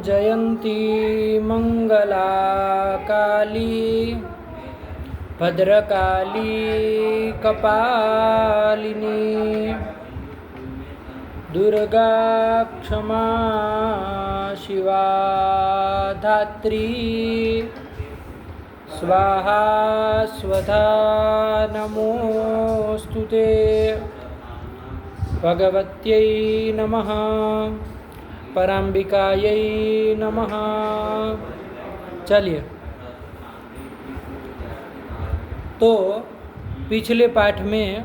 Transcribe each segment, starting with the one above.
जयंती मंगला काली भद्रकाली कपालिनी दुर्गा क्षमा शिवा धात्री स्वाहा स्वधा नमोस्तुते भगवत्यै नमः पराम्बिकायै नमः। चलिए, तो पिछले पाठ में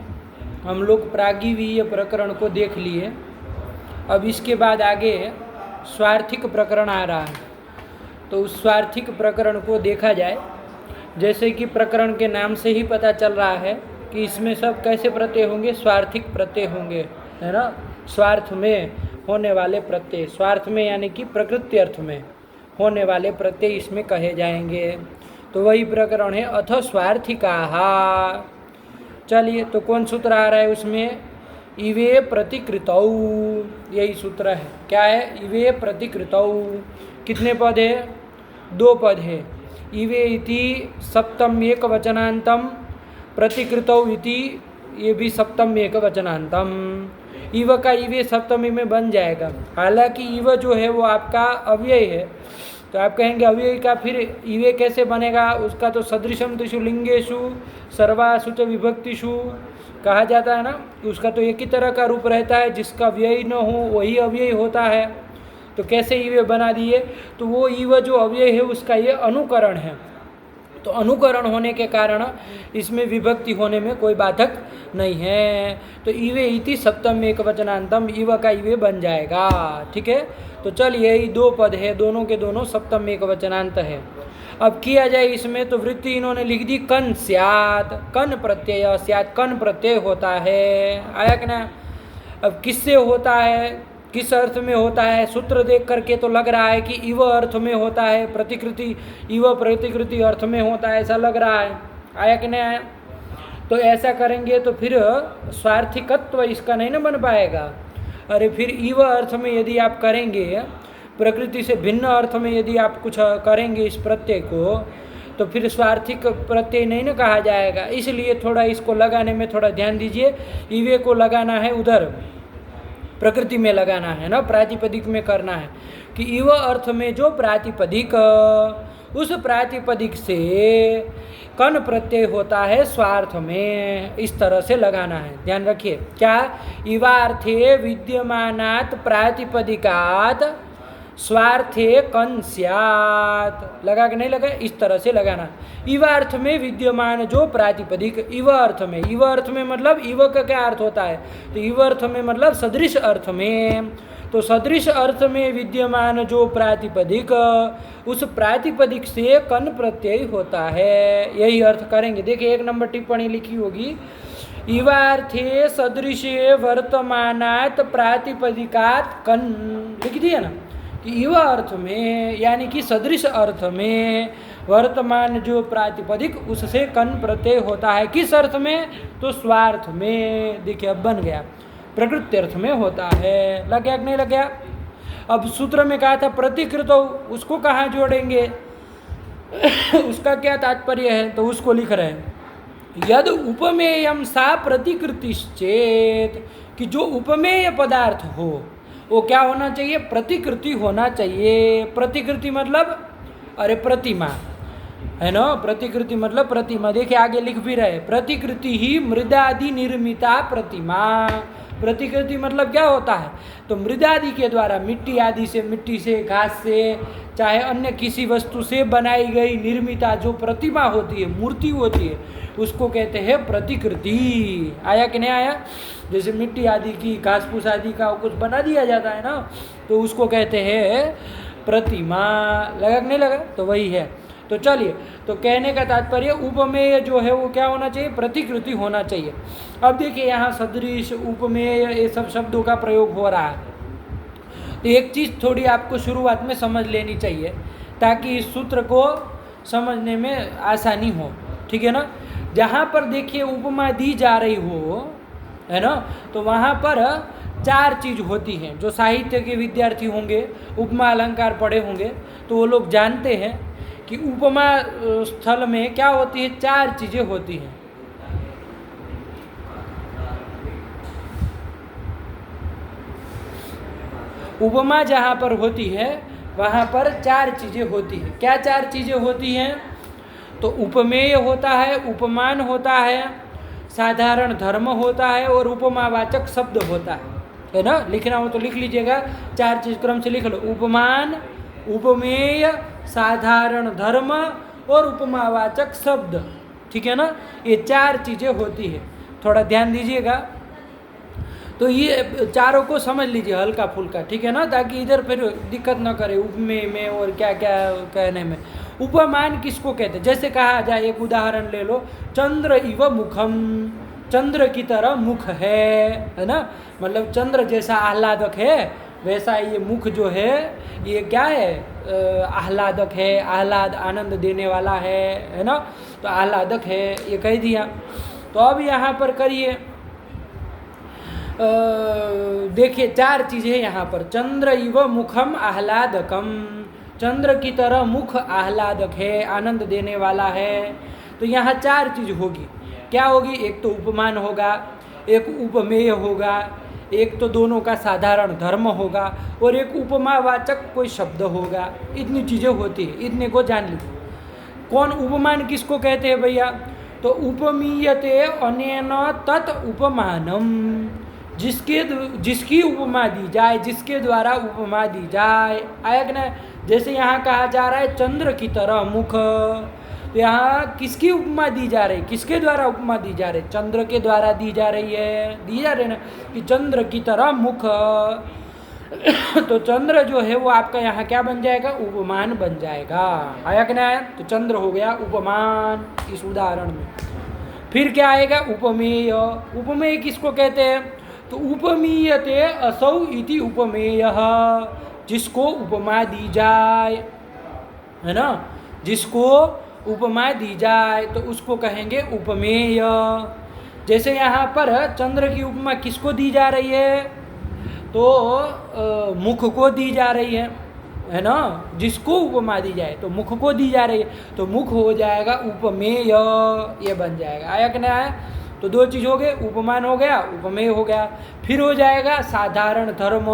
हम लोग प्रागिवीय प्रकरण को देख लिए। अब इसके बाद आगे स्वार्थिक प्रकरण आ रहा है, तो उस स्वार्थिक प्रकरण को देखा जाए। जैसे कि प्रकरण के नाम से ही पता चल रहा है कि इसमें सब कैसे प्रत्यय होंगे, स्वार्थिक प्रत्यय होंगे, है ना। स्वार्थ में होने वाले प्रत्यय, स्वार्थ में यानी कि प्रकृति अर्थ में होने वाले प्रत्यय इसमें कहे जाएंगे। तो वही प्रकरण है अथ स्वार्थिकाः। चलिए, तो कौन सूत्र आ रहा है उसमें, इवे प्रतिकृतौ, यही सूत्र है। क्या है, इवे प्रतिकृतौ। कितने पद है, 2 पद है। इवे इति सप्तम एक वचनांतम, प्रतिकृतौ इति ये भी सप्तम एक वचनांतम। इव का इवे सप्तमी में बन जाएगा। हालांकि इव जो है वो आपका अव्यय है, तो आप कहेंगे अव्यय का फिर इवे कैसे बनेगा, उसका तो सदृशम तिषु लिंगेषु सर्वासु च विभक्तिषु कहा जाता है ना। उसका तो एक ही तरह का रूप रहता है, जिसका व्यय न हो वही अव्यय होता है। तो कैसे इवे बना दिए, तो वो इव जो अव्यय है उसका ये अनुकरण है। तो अनुकरण होने के कारण इसमें विभक्ति होने में कोई बाधक नहीं है। तो इवे इति सप्तम एक वचनांतम, इव का इवे बन जाएगा। ठीक है, तो चलिए, यही 2 पद है, दोनों के दोनों सप्तम एक वचनांत है। अब किया जाए इसमें, तो वृत्ति इन्होंने लिख दी कन स्यात्, कन प्रत्यय स्यात्, कन प्रत्यय होता है। आया कि ना। अब किससे होता है, किस अर्थ में होता है, सूत्र देख करके तो लग रहा है कि इव अर्थ में होता है, प्रतिकृति इव प्रतिकृति अर्थ में होता है, ऐसा लग रहा है। आया कि नहीं आया। तो ऐसा करेंगे तो फिर स्वार्थिकत्व इसका नहीं ना बन पाएगा। अरे फिर इव अर्थ में यदि आप करेंगे, प्रकृति से भिन्न अर्थ में यदि आप कुछ करेंगे इस प्रत्यय को, तो फिर स्वार्थिक प्रत्यय नहीं ना कहा जाएगा। इसलिए थोड़ा इसको लगाने में थोड़ा ध्यान दीजिए। इवे को लगाना है उधर प्रकृति में लगाना है ना, प्रातिपदिक में करना है कि इव अर्थ में जो प्रातिपदिक, उस प्रातिपदिक से कन प्रत्यय होता है स्वार्थ में, इस तरह से लगाना है। ध्यान रखिए, क्या, इवार्थे विद्यमानात् प्रातिपदिकात् स्वार्थे कन स्यात्, लगा कि नहीं लगा, इस तरह से लगाना। इवार्थ में विद्यमान जो प्रातिपदिक, इव अर्थ में, इव अर्थ में मतलब इव का क्या अर्थ होता है, तो इव अर्थ में मतलब सदृश अर्थ में। तो सदृश अर्थ में विद्यमान जो प्रातिपदिक, उस प्रातिपदिक से कन प्रत्यय होता है, यही अर्थ करेंगे। देखिए 1 नंबर टिप्पणी लिखी होगी, इवार्थे सदृशे वर्तमानात् प्रातिपदिकात् कन, लिख दिया ना कि इव अर्थ में यानी कि सदृश अर्थ में वर्तमान जो प्रातिपदिक उससे कन प्रत्यय होता है। किस अर्थ में, तो स्वार्थ में। देखिए अब बन गया, प्रकृति अर्थ में होता है। लग गया कि नहीं लग गया। अब सूत्र में कहा था प्रतिकृतौ, उसको कहाँ जोड़ेंगे उसका क्या तात्पर्य है, तो उसको लिख रहे हैं यद उपमेयम सा प्रतिकृतिश्चेत, कि जो उपमेय पदार्थ हो वो क्या होना चाहिए, प्रतिकृति होना चाहिए। प्रतिकृति मतलब अरे प्रतिमा है ना, प्रतिकृति मतलब प्रतिमा। देखिए आगे लिख भी रहे, प्रतिकृति ही मृदादि निर्मिता प्रतिमा। प्रतिकृति मतलब क्या होता है, तो मृदादि के द्वारा, मिट्टी आदि से, मिट्टी से, घास से, चाहे अन्य किसी वस्तु से बनाई गई निर्मिता जो प्रतिमा होती है, मूर्ति होती है, उसको कहते हैं प्रतिकृति। आया कि नहीं आया। जैसे मिट्टी आदि की, घास फूस आदि का कुछ बना दिया जाता है ना, तो उसको कहते हैं प्रतिमा। लगा कि नहीं लगा, तो वही है। तो चलिए, तो कहने का तात्पर्य उपमेय जो है वो क्या होना चाहिए, प्रतिकृति होना चाहिए। अब देखिए यहाँ सदृश, उपमेय, ये सब शब्दों का प्रयोग हो रहा है। तो एक चीज़ थोड़ी आपको शुरुआत में समझ लेनी चाहिए ताकि इस सूत्र को समझने में आसानी हो। ठीक है ना। जहाँ पर देखिए उपमा दी जा रही हो, है ना, तो वहाँ पर चार चीज होती हैं। जो साहित्य के विद्यार्थी होंगे, उपमा अलंकार पढ़े होंगे, तो वो लोग जानते हैं कि उपमा स्थल में क्या होती है, चार चीजें होती हैं। उपमा जहाँ पर होती है वहाँ पर चार चीजें होती हैं। क्या चार चीजें होती हैं? तो उपमेय होता है, उपमान होता है, साधारण धर्म होता है और उपमावाचक शब्द होता है ना। लिखना हो तो लिख लीजिएगा, चार चीज क्रम से लिख लो। उपमान, उपमेय, साधारण धर्म और उपमावाचक शब्द, ठीक है ना। ये चार चीजें होती है, थोड़ा ध्यान दीजिएगा। तो ये चारों को समझ लीजिए हल्का फुल्का, ठीक है ना, ताकि इधर फिर दिक्कत ना करे उपमेय में और क्या क्या कहने में। उपमान किसको कहते हैं? जैसे कहा जाए, एक उदाहरण ले लो, चंद्र इव मुखम, चंद्र की तरह मुख है ना। मतलब चंद्र जैसा आह्लादक है वैसा ये मुख जो है ये क्या है, आह्लादक है, आह्लाद आनंद देने वाला है ना। तो आह्लादक है ये कह दिया। तो अब यहाँ पर करिए, देखिए चार चीजें यहाँ पर, चंद्र इव मुखम आह्लादकम, चंद्र की तरह मुख आह्लादक है, आनंद देने वाला है। तो यहाँ चार चीज होगी। क्या होगी? एक तो उपमान होगा, एक उपमेय होगा, एक तो दोनों का साधारण धर्म होगा और एक उपमावाचक कोई शब्द होगा। इतनी चीजें होती है, इतने को जान लीजिए। कौन उपमान किसको कहते हैं भैया? तो उपमीयते अनेन तत् उपमानम, जिसकी उपमा दी जाए, जिसके द्वारा उपमा दी जाए। आया कि ना? जैसे यहाँ कहा जा रहा है चंद्र की तरह मुख, तो यहाँ किसकी उपमा दी जा रही, किसके द्वारा उपमा दी जा रही? चंद्र के द्वारा दी जा रही है, दी जा रही ना, कि चंद्र की तरह मुख। तो चंद्र जो है वो आपका यहाँ क्या बन जाएगा? उपमान बन जाएगा। आया कि ना? तो चंद्र हो गया उपमान इस उदाहरण में। फिर क्या आएगा? उपमेय। उपमेय किसको कहते हैं? तो उपमीयते असौ इति उपमेयः, जिसको उपमा दी जाए, है ना, जिसको उपमा दी जाए तो उसको कहेंगे उपमेय। जैसे यहाँ पर चंद्र की उपमा किसको दी जा रही है? तो मुख को दी जा रही है ना। जिसको उपमा दी जाए तो मुख को दी जा रही है, तो मुख हो जाएगा उपमेय, ये बन जाएगा। आया कि नहीं आया? तो दो चीज हो गए, उपमान हो गया, उपमेय हो गया। फिर हो जाएगा साधारण धर्म।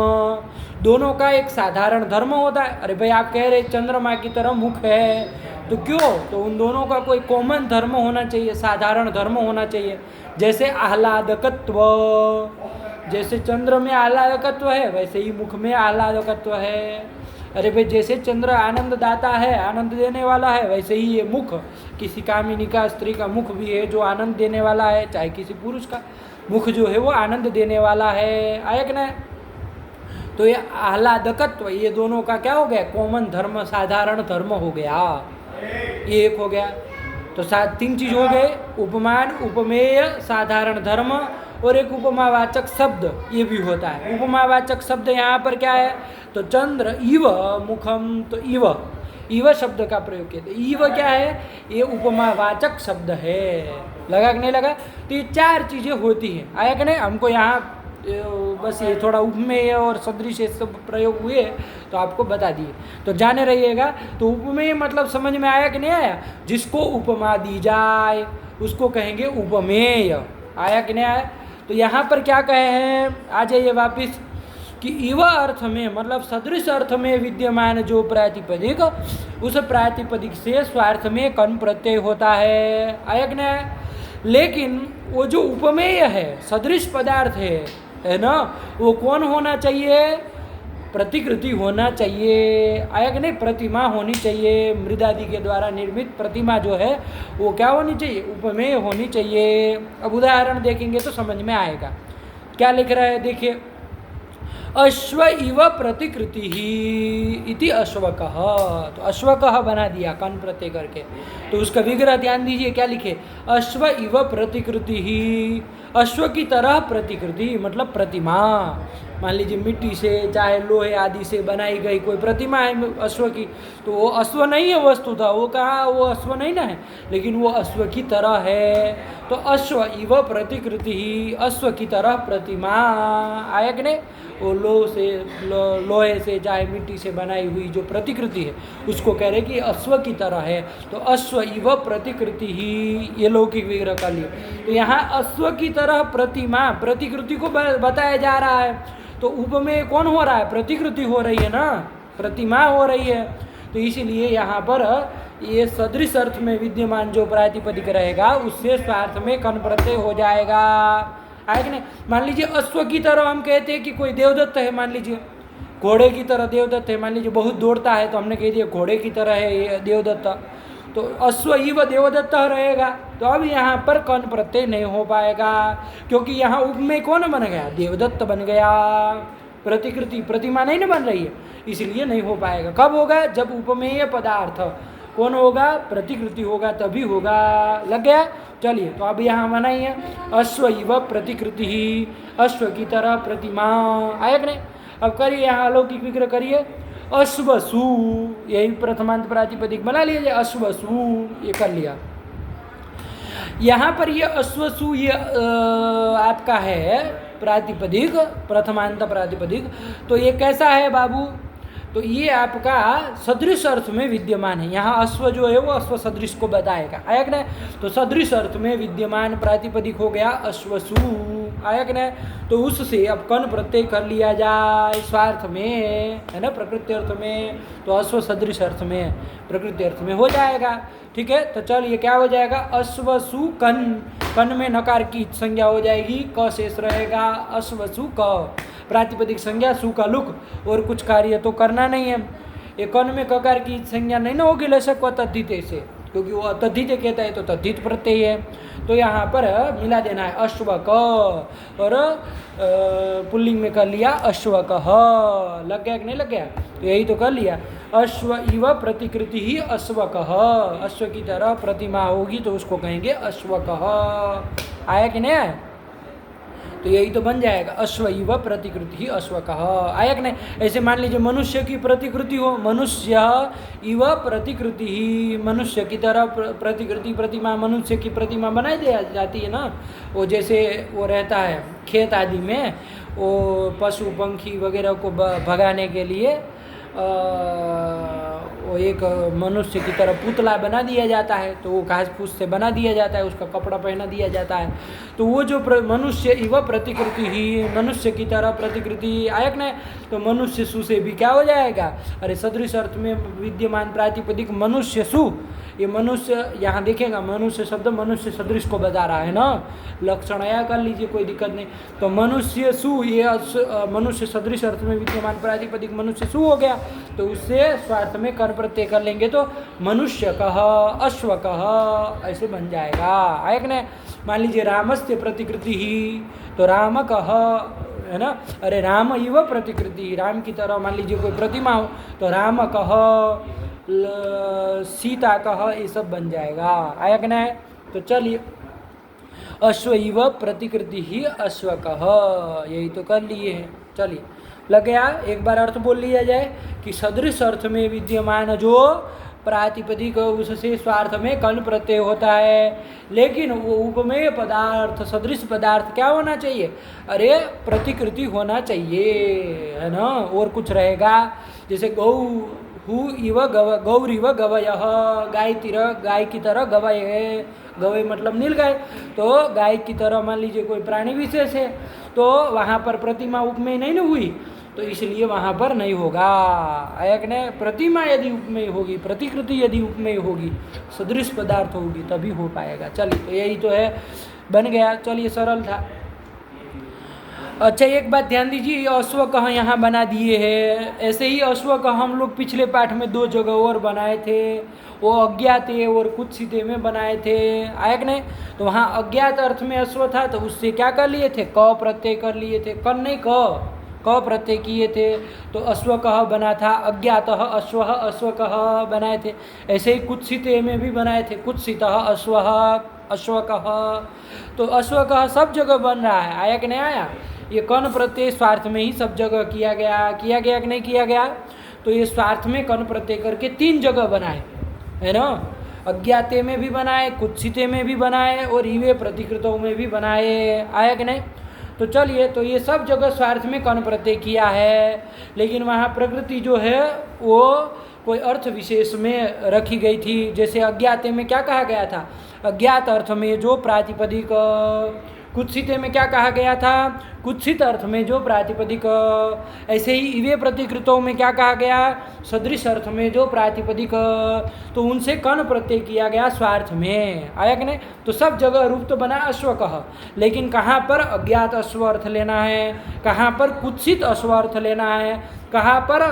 दोनों का एक साधारण धर्म होता है। अरे भाई आप कह रहे चंद्रमा की तरह मुख है, तो क्यों? तो उन दोनों का कोई कॉमन धर्म होना चाहिए, साधारण धर्म होना चाहिए। जैसे आह्लादकत्व, जैसे चंद्र में आह्लादकत्व है वैसे ही मुख में आह्लादकत्व है। अरे भाई जैसे चंद्र आनंद दाता है, आनंद देने वाला है, वैसे ही ये मुख, किसी कामिनी का, स्त्री का मुख भी है जो आनंद देने वाला है, चाहे किसी पुरुष का मुख जो है वो आनंद देने वाला है। आया कि नहीं? तो ये आह्लादकत्व, ये दोनों का क्या हो गया? कॉमन धर्म, साधारण धर्म हो गया। ये एक हो गया। तो तीन चीज हो गए, उपमान, उपमेय, साधारण धर्म और एक उपमावाचक शब्द, ये भी होता है। उपमावाचक शब्द यहाँ पर क्या है? तो चंद्र इव मुखम, तो इव शब्द का प्रयोग किया। तो इव क्या है? ये उपमावाचक शब्द है। लगा कि नहीं लगा? तो ये चार चीजें होती हैं। आया कि नहीं? हमको यहाँ बस ये थोड़ा उपमेय और सदृश सब प्रयोग हुए तो आपको बता दिए, तो जाने रहिएगा। तो उपमेय मतलब समझ में आया कि नहीं आया? जिसको उपमा दी जाए उसको कहेंगे उपमेय। आया कि नहीं आया? तो यहाँ पर क्या कहे हैं, आ जाइए वापिस, कि इव अर्थ में मतलब सदृश अर्थ में विद्यमान जो प्रातिपदिक, उस प्रातिपदिक से स्वार्थ में कन प्रत्यय होता है। आया कि नहीं? लेकिन वो जो उपमेय है, सदृश पदार्थ है ना, वो कौन होना चाहिए? प्रतिकृति होना चाहिए। आया कि नहीं? प्रतिमा होनी चाहिए। मृदादि के द्वारा निर्मित प्रतिमा जो है वो क्या होनी चाहिए? उपमेय होनी चाहिए। अब उदाहरण देखेंगे तो समझ में आएगा। क्या लिख रहा है देखिए, अश्व इव प्रतिकृति ही इति अश्वकः। तो अश्वकः बना दिया कन प्रत्यय करके। तो उसका विग्रह ध्यान दीजिए, क्या लिखे? अश्व इव प्रतिकृति ही, अश्व की तरह प्रतिकृति मतलब प्रतिमा। मान लीजिए मिट्टी से चाहे लोहे आदि से बनाई गई कोई प्रतिमा है अश्व की, तो वो अश्व नहीं है वस्तु था, वो कहा वो अश्व नहीं ना है, लेकिन वो अश्व की तरह है। तो अश्व इव प्रतिकृति ही, अश्व की तरह प्रतिमा। आया कि नहीं? वो लोहे से चाहे मिट्टी से बनाई हुई जो प्रतिकृति है उसको कह रहे कि अश्व की तरह है। तो अश्व इव प्रतिकृति ही, ये लौकिक विग्रह का लिए। तो यहाँ अश्व की तरह प्रतिमा, प्रतिकृति को बताया जा रहा है। तो उपमेय कौन हो रहा है? प्रतिकृति हो रही है ना, प्रतिमा हो रही है। तो इसीलिए यहाँ पर ये सदृश अर्थ में विद्यमान जो प्रातिपदिक रहेगा उससे स्वार्थ में कन प्रत्यय हो जाएगा। है कि नहीं? मान लीजिए अश्व की तरह हम कहते हैं कि कोई देवदत्त है, मान लीजिए घोड़े की तरह देवदत्त है, मान लीजिए बहुत दौड़ता है तो हमने कह दिया घोड़े की तरह है ये देवदत्त, तो अश्व इव देवदत्त रहेगा। तो अब यहाँ पर कन प्रत्यय नहीं हो पाएगा, क्योंकि यहाँ उपमेय कौन बन गया? देवदत्त बन गया। प्रतिकृति प्रतिमा नहीं ना बन रही है, इसलिए नहीं हो पाएगा। कब होगा? जब उपमेय पदार्थ कौन होगा? प्रतिकृति होगा, तभी होगा। लग गया? चलिए, तो अब यहाँ बनाइए अश्व इव प्रतिकृति ही, अश्व की तरह प्रतिमा। आया कि नहीं? अब करिए यहाँ अलौकिक विग्रह करिए। अश्वसु, यही प्रथमांत प्रातिपदिक बना लीजिए, अश्वसु, ये कर लिया। यहाँ पर ये अश्वसु ये आपका है प्रातिपदिक, प्रथमांत प्रातिपदिक। तो ये कैसा है बाबू? तो ये आपका सदृश अर्थ में विद्यमान है। यहाँ अश्व जो है वो अश्व सदृश को बताएगा। आया कि नहीं? तो सदृश अर्थ में विद्यमान प्रातिपदिक हो गया अश्वसु। आया कि नहीं? तो उससे अब कन प्रत्यय कर लिया जाए स्वार्थ में, है ना, प्रकृति अर्थ में। तो अश्व सदृश अर्थ में, प्रकृति अर्थ में हो जाएगा। ठीक है, तो चलिए क्या हो जाएगा? अश्वसु कन, कन में नकार की संज्ञा हो जाएगी, क शेष रहेगा। अश्वसु क, प्रातिपदिक संज्ञा सु का लुक, और कुछ कार्य तो करना नहीं है। ये कन में ककार की संज्ञा नहीं ना होगी लसक व तद्धिते से, क्योंकि वो तद्धिते कहता है तो तद्धित प्रत्यय है। तो यहाँ पर मिला देना है अश्व क, और पुल्लिंग में कर लिया अश्व कह। लग गया कि नहीं लग गया? तो यही तो कर लिया। अश्व इव प्रतिकृति ही अश्व कह, अश्व की तरह प्रतिमा होगी तो उसको कहेंगे अश्व कह। आया कि नहीं आया? तो यही तो बन जाएगा अश्व इव प्रतिकृति ही अश्व कह। आया कि नहीं? ऐसे मान लीजिए मनुष्य की प्रतिकृति हो, मनुष्य इव प्रतिकृति ही, मनुष्य की तरह प्रतिकृति प्रतिमा, मनुष्य की प्रतिमा बनाई दे जाती है ना। वो जैसे वो रहता है खेत आदि में, वो पशु पंखी वगैरह को भगाने के लिए वो एक मनुष्य की तरह पुतला बना दिया जाता है। तो वो घास फूस से बना दिया जाता है, उसका कपड़ा पहना दिया जाता है। तो वो जो मनुष्य इव प्रतिकृति ही, मनुष्य की तरह प्रतिकृति। आयक ने तो मनुष्य सु से भी क्या हो जाएगा? अरे सदृश अर्थ में विद्यमान प्रातिपदिक मनुष्य सु, ये मनुष्य यहाँ देखेगा, मनुष्य शब्द मनुष्य सदृश को बता रहा है ना, लक्षण आया कर लीजिए, कोई दिक्कत नहीं। तो मनुष्य सु, ये मनुष्य सदृश अर्थ में विद्यमान प्रातिपदिक मनुष्य सु हो गया। तो उससे स्वार्थ में कर प्रत्यय कर लेंगे तो मनुष्य कह, अश्व कह, ऐसे बन जाएगा। आयक ने मान लीजिए रामस्य प्रतिकृति ही, तो राम कह, है ना। अरे राम इव प्रतिकृति, राम की तरह मान लीजिए कोई प्रतिमा हो तो राम कह, सीता कह, ये सब बन जाएगा। आया कि नहीं? तो चलिए अश्व इव प्रतिकृति ही अश्व कह, यही तो कर लिए हैं। चलिए लग गया? एक बार अर्थ बोल लिया जाए कि सदृश अर्थ में विद्यमान जो प्रातिपदिक उससे स्वार्थ में कन प्रत्यय होता है, लेकिन वो उपमेय पदार्थ सदृश पदार्थ क्या होना चाहिए? अरे प्रतिकृति होना चाहिए, है ना। और कुछ रहेगा जैसे गौ हु इव गव, गौर इव गवयः, गाय की तरह गवय है, गवय मतलब नीलगाय। तो गाय की तरह मान लीजिए कोई प्राणी विशेष है, तो वहाँ पर प्रतिमा उपमेय नहीं ना हुई, तो इसलिए वहाँ पर नहीं होगा। आयक ने प्रतिमा यदि उपमेय होगी, प्रतिकृति यदि उपमेय होगी, सदृश पदार्थ होगी, तभी हो पाएगा। चलिए तो यही तो है, बन गया। चलिए सरल था। अच्छा एक बात ध्यान दीजिए, अश्व कह यहाँ बना दिए हैं। ऐसे ही अश्व कह हम लोग पिछले पाठ में 2 जगह और बनाए थे, वो अज्ञात और कुत्सिते में बनाए थे। आयक ने तो वहाँ अज्ञात अर्थ में अश्व था, तो उससे क्या कर लिए थे? क प्रत्यय कर लिए थे, कन नहीं क प्रत्यय किए थे, तो अश्व कह बना था। अज्ञात अश्व, अश्व कह बनाए थे। ऐसे ही कुत्सिते में भी बनाए थे, कुत्सित अश्व, अश्व कह। तो अश्व कह सब जगह बन रहा है। आया कि नहीं आया? ये कन प्रत्यय स्वार्थ में ही सब जगह किया गया कि नहीं किया गया? तो ये स्वार्थ में कन प्रत्यय करके 3 जगह बनाए, है ना? अज्ञाते में भी बनाए, कुत्सिते में भी बनाए और इवे प्रतिकृतों में भी बनाए। आया कि नहीं? तो चलिए, तो ये सब जगह स्वार्थ में कन प्रत्यय किया है, लेकिन वहाँ प्रकृति जो है वो कोई अर्थ विशेष में रखी गई थी। जैसे अज्ञाते में क्या कहा गया था? अज्ञात अर्थ में जो प्रातिपदिक, कुत्सिते में क्या कहा गया था? कुत्सित अर्थ में जो प्रातिपदिक। ऐसे ही इवे प्रतिकृतों में क्या कहा गया? सदृश अर्थ में जो प्रातिपदिक। तो उनसे कन प्रत्यय किया गया स्वार्थ में। आया कि नहीं? तो सब जगह रूप तो बना अश्व कह, लेकिन कहाँ पर अज्ञात अश्व अर्थ लेना है, कहाँ पर कुत्सित अश्व अर्थ लेना है, कहाँ पर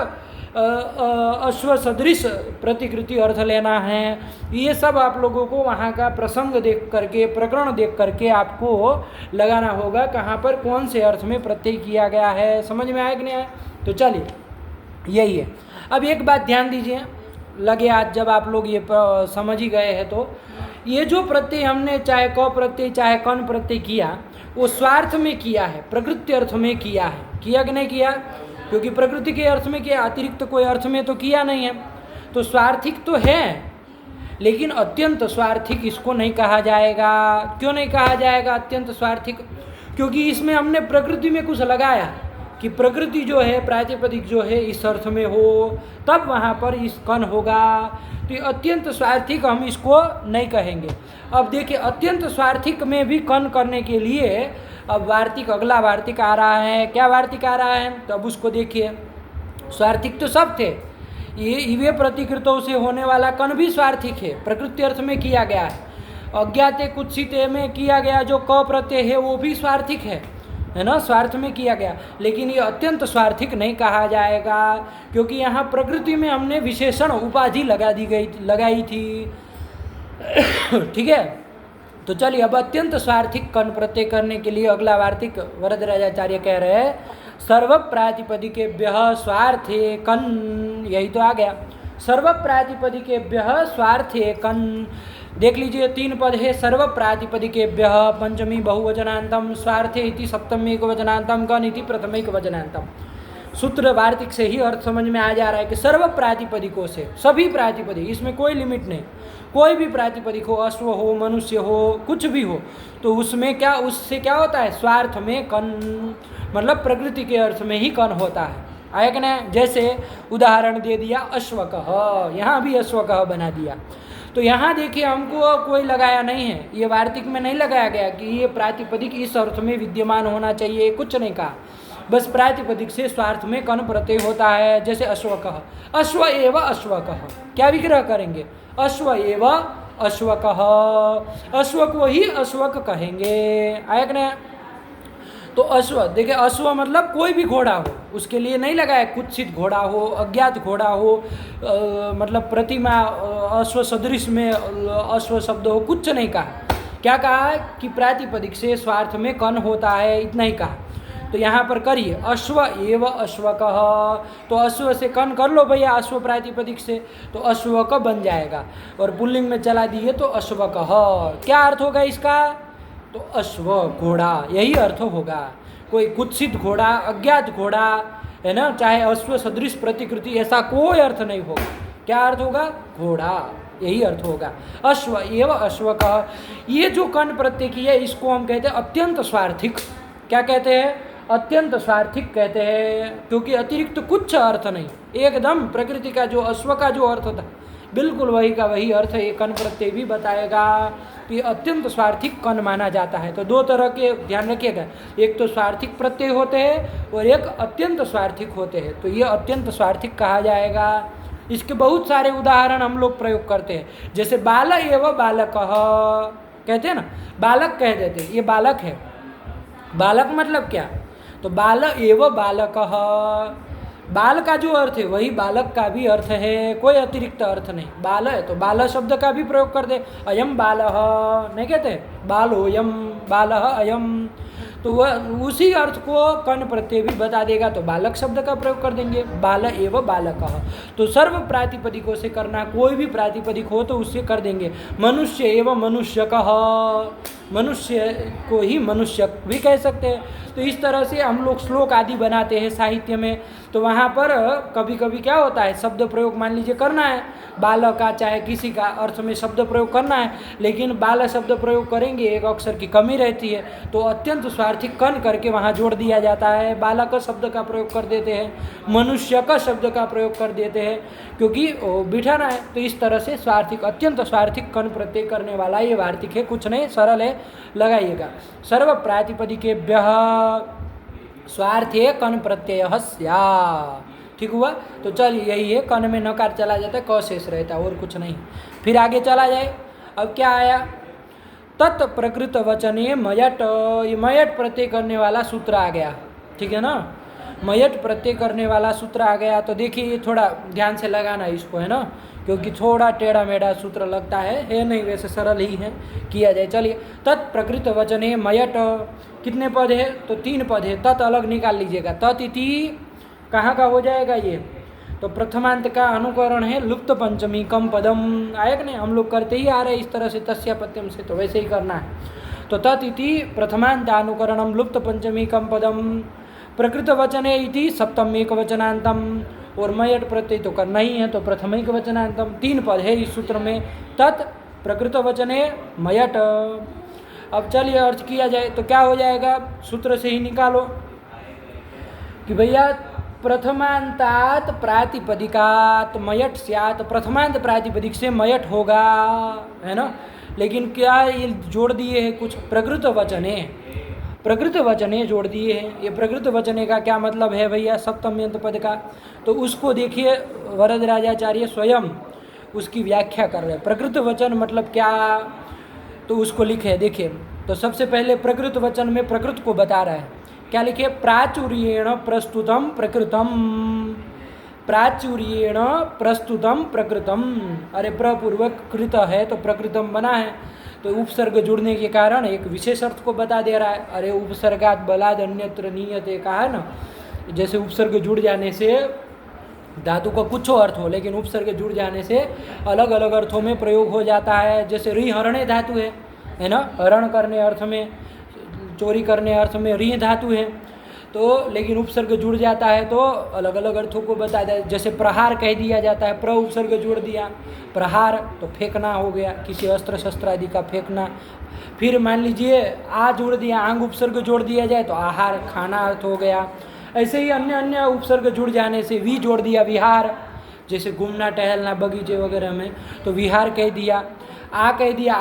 अश्व सदृश प्रतिकृति अर्थ लेना है, ये सब आप लोगों को वहाँ का प्रसंग देख करके, प्रकरण देख करके आपको लगाना होगा कहाँ पर कौन से अर्थ में प्रत्यय किया गया है। समझ में आया कि नहीं आया? तो चलिए, यही है। अब एक बात ध्यान दीजिए, लगे आज जब आप लोग ये समझ ही गए हैं, तो ये जो प्रत्यय हमने चाहे क प्रत्यय चाहे कन प्रत्यय किया, वो स्वार्थ में किया है, प्रकृति अर्थ में किया है। किया कि नहीं किया? क्योंकि प्रकृति के अर्थ में किया, अतिरिक्त कोई अर्थ में तो किया नहीं है। तो स्वार्थिक तो है, लेकिन अत्यंत स्वार्थिक इसको नहीं कहा जाएगा। क्यों नहीं कहा जाएगा अत्यंत स्वार्थिक? क्योंकि इसमें हमने प्रकृति में कुछ लगाया कि प्रकृति जो है, प्रातिपदिक जो है, इस अर्थ में हो, तब वहाँ पर इस कन होगा। तो अत्यंत स्वार्थिक हम इसको नहीं कहेंगे। अब देखिए, अत्यंत स्वार्थिक में भी कन करने के लिए अब वार्तिक, अगला वार्तिक आ रहा है। क्या वार्तिक आ रहा है? तो अब उसको देखिए। स्वार्थिक तो सब थे, ये इवे प्रतिकृतों से होने वाला कन भी स्वार्थिक है, प्रकृति अर्थ में किया गया है। अज्ञाते कुत्सिते में किया गया जो क प्रत्यय है वो भी स्वार्थिक है ना, स्वार्थ में किया गया। लेकिन ये अत्यंत स्वार्थिक नहीं कहा जाएगा, क्योंकि यहाँ प्रकृति में हमने विशेषण उपाधि लगाई थी। ठीक है? तो चलिए, अब अत्यंत स्वार्थिक कन प्रत्यय करने के लिए अगला वार्तिक वरदराजाचार्य कह रहे हैं, सर्व प्रातिपदिकेभ्यः स्वार्थे कन। यही तो आ गया, सर्व प्रातिपदिकेभ्यः स्वार्थे कन। देख लीजिए, 3 पद है, सर्व प्रातिपदिकेभ्यः पंचमी बहुवचनांतम, स्वार्थे इति सप्तमी एकवचनांतम, कन इति प्रथम एकवचनांतम। सूत्र वार्तिक से ही अर्थ समझ में आ जा रहा है कि सर्व प्रातिपदिकों से, सभी प्रातिपदिक, इसमें कोई लिमिट नहीं, कोई भी प्रातिपदिक हो, अश्व हो, मनुष्य हो, कुछ भी हो, तो उसमें क्या, उससे क्या होता है? स्वार्थ में कन, मतलब प्रकृति के अर्थ में ही कन होता है। आया कि नहीं? जैसे उदाहरण दे दिया अश्वकः, यहाँ भी अश्वकः बना दिया। तो यहाँ देखिए, हमको कोई लगाया नहीं है, ये वार्तिक में नहीं लगाया गया कि ये प्रातिपदिक इस अर्थ में विद्यमान होना चाहिए, कुछ नहीं कहा। बस प्रातिपदिक से स्वार्थ में कन प्रत्यय होता है। जैसे अश्वकः, अश्व एव अश्वकः, क्या विग्रह करेंगे? अश्व एव अश्वकः, अश्व को ही अश्वक कहेंगे। आया कि नहीं? तो अश्व, देखिए, अश्व मतलब कोई भी घोड़ा हो, उसके लिए नहीं लगाया कुत्सित घोड़ा हो, अज्ञात घोड़ा हो, मतलब प्रतिमा अश्व सदृश में अश्व शब्द हो, कुछ नहीं कहा। क्या कहा? कि प्रातिपदिक से स्वार्थ में कन होता है, इतना ही कहा। तो यहाँ पर करिए, अश्व एव अश्वकः, तो अश्व से कन कर लो भैया, अश्व प्रातिपदिक से, तो अश्वक बन जाएगा। और पुल्लिंग में चला दिए तो अश्वकः। क्या अर्थ होगा इसका? तो अश्व, घोड़ा, यही अर्थ होगा। कोई कुत्सित घोड़ा, अज्ञात घोड़ा, है ना, चाहे अश्व सदृश प्रतिकृति, ऐसा कोई अर्थ नहीं होगा। क्या अर्थ होगा? घोड़ा, यही अर्थ होगा। अश्व एव अश्वकः। ये जो कन प्रत्यय की है, इसको हम कहते हैं अत्यंत स्वार्थिक। क्या कहते हैं? अत्यंत स्वार्थिक कहते हैं, क्योंकि अतिरिक्त कुछ अर्थ नहीं, एकदम प्रकृति का जो अश्व का जो अर्थ था, बिल्कुल वही का वही अर्थ ये कन प्रत्यय भी बताएगा। तो ये अत्यंत स्वार्थिक कन माना जाता है। तो 2 तरह के ध्यान रखिएगा, एक तो स्वार्थिक प्रत्यय होते हैं और एक अत्यंत स्वार्थिक होते हैं। तो ये अत्यंत स्वार्थिक कहा जाएगा। इसके बहुत सारे उदाहरण हम लोग प्रयोग करते हैं। जैसे बाल एव बालकः, कहते हैं ना, बालक कह देते हैं, ये बालक है। बालक मतलब क्या? तो बाल एव बालकः, बाल का जो अर्थ है वही बालक का भी अर्थ है, कोई अतिरिक्त अर्थ नहीं। बाल है तो बाल शब्द का भी प्रयोग कर दे, अयम बालः नहीं कहते, बालोयम बालः अयम, तो वह उसी अर्थ को कन प्रत्यय भी बता देगा, तो बालक शब्द का प्रयोग कर देंगे, बाल एव बालकः। तो सर्व प्रातिपदिकों से करना, कोई भी प्रातिपदिक हो तो उससे कर देंगे। मनुष्य एव मनुष्यकः, मनुष्य को ही मनुष्य भी कह सकते हैं। तो इस तरह से हम लोग श्लोक आदि बनाते हैं साहित्य में, तो वहाँ पर कभी कभी क्या होता है, शब्द प्रयोग मान लीजिए करना है, बालक का चाहे किसी का अर्थ में शब्द प्रयोग करना है, लेकिन बाल शब्द प्रयोग करेंगे एक अक्षर की कमी रहती है, तो अत्यंत स्वार्थी कन करके वहाँ जोड़ दिया जाता है, बालक शब्द का प्रयोग कर देते हैं, मनुष्य का शब्द का प्रयोग कर देते हैं, क्योंकि बिठाना है। तो इस तरह से स्वार्थिक, अत्यंत स्वार्थिक कन प्रत्यय करने वाला ये वार्तिक है, कुछ नहीं, सरल है, लगाइएगा। सर्व प्रातिपदिकेभ्यः स्वार्थे कन प्रत्यय स्या। ठीक हुआ। तो चलिए यही है, कन में नकार चला जाता है, क शेष रहता है, और कुछ नहीं। फिर आगे चला जाए, अब क्या आया, तत् प्रकृत वचने मयट, ये मयट प्रत्यय करने वाला सूत्र आ गया। ठीक है ना, मयट प्रत्यय करने वाला सूत्र आ गया। तो देखिए ये थोड़ा ध्यान से लगाना इसको, है ना, क्योंकि थोड़ा टेढ़ा मेढ़ा सूत्र लगता है नहीं, वैसे सरल ही है, किया जाए। चलिए, तत् प्रकृत वचने मयट, कितने पद है, तो 3 पद है, तत् अलग निकाल लीजिएगा। तत् इति कहाँ का हो जाएगा ये, तो प्रथमांत का अनुकरण है लुप्त पंचमी कम पदम, आया कि नहीं, हम लोग करते ही आ रहे इस तरह से तस्यापत्यम से, तो वैसे ही करना है। तो तत् इति प्रथमांत अनुकरणम लुप्त पंचमी कम पदम, प्रकृत वचने इति सप्तम एक वचनांतम, और मयट प्रत्यय तो करना ही है, तो प्रथम एक वचनांतम, 3 पद है इस सूत्र में, तत् प्रकृत वचने मयट। अब चलिए अर्थ किया जाए तो क्या हो जाएगा, सूत्र से ही निकालो कि भैया प्रथमांतात प्रातिपदिकात मयट स्यात्, प्रथमांत प्रातिपदिक से मयट होगा, है ना। लेकिन क्या ये जोड़ दिए हैं कुछ, प्रकृत वचने, प्रकृत वचने जोड़ दिए हैं। ये प्रकृत वचने का क्या मतलब है भैया, सप्तम्यंत पद का, तो उसको देखिए वरदराजाचार्य स्वयं उसकी व्याख्या कर रहे हैं। प्रकृत वचन मतलब क्या, तो उसको लिखे, देखिए। तो सबसे पहले प्रकृत वचन में प्रकृत को बता रहा है, क्या लिखे, प्राचुर्येण प्रस्तुतम प्रकृतम, प्राचुर्येण प्रस्तुतम प्रकृतम, अरे प्रपूर्वक कृत है तो प्रकृतम बना है, तो उपसर्ग जुड़ने के कारण एक विशेष अर्थ को बता दे रहा है। अरे उपसर्गात बलाद अन्यत्र नीयते, कहा है ना, जैसे उपसर्ग जुड़ जाने से धातु का कुछ अर्थ हो, लेकिन उपसर्ग जुड़ जाने से अलग अलग अर्थों में प्रयोग हो जाता है। जैसे री हरणे धातु है ना, हरण करने अर्थ में, चोरी करने अर्थ में री धातु है, तो लेकिन उपसर्ग जुड़ जाता है तो अलग अलग अर्थों को बता दे। जैसे प्रहार कह दिया जाता है, प्र उपसर्ग जोड़ दिया, प्रहार तो फेंकना हो गया, किसी अस्त्र शस्त्र आदि का फेंकना। फिर मान लीजिए आ जोड़ दिया, आंग उपसर्ग जोड़ दिया जाए तो आहार, खाना अर्थ हो गया। ऐसे ही अन्य अन्य उपसर्ग जुड़ जाने से वी जोड़ दिया, विहार, जैसे घूमना टहलना बगीचे वगैरह में, तो विहार कह दिया, आ कह दिया,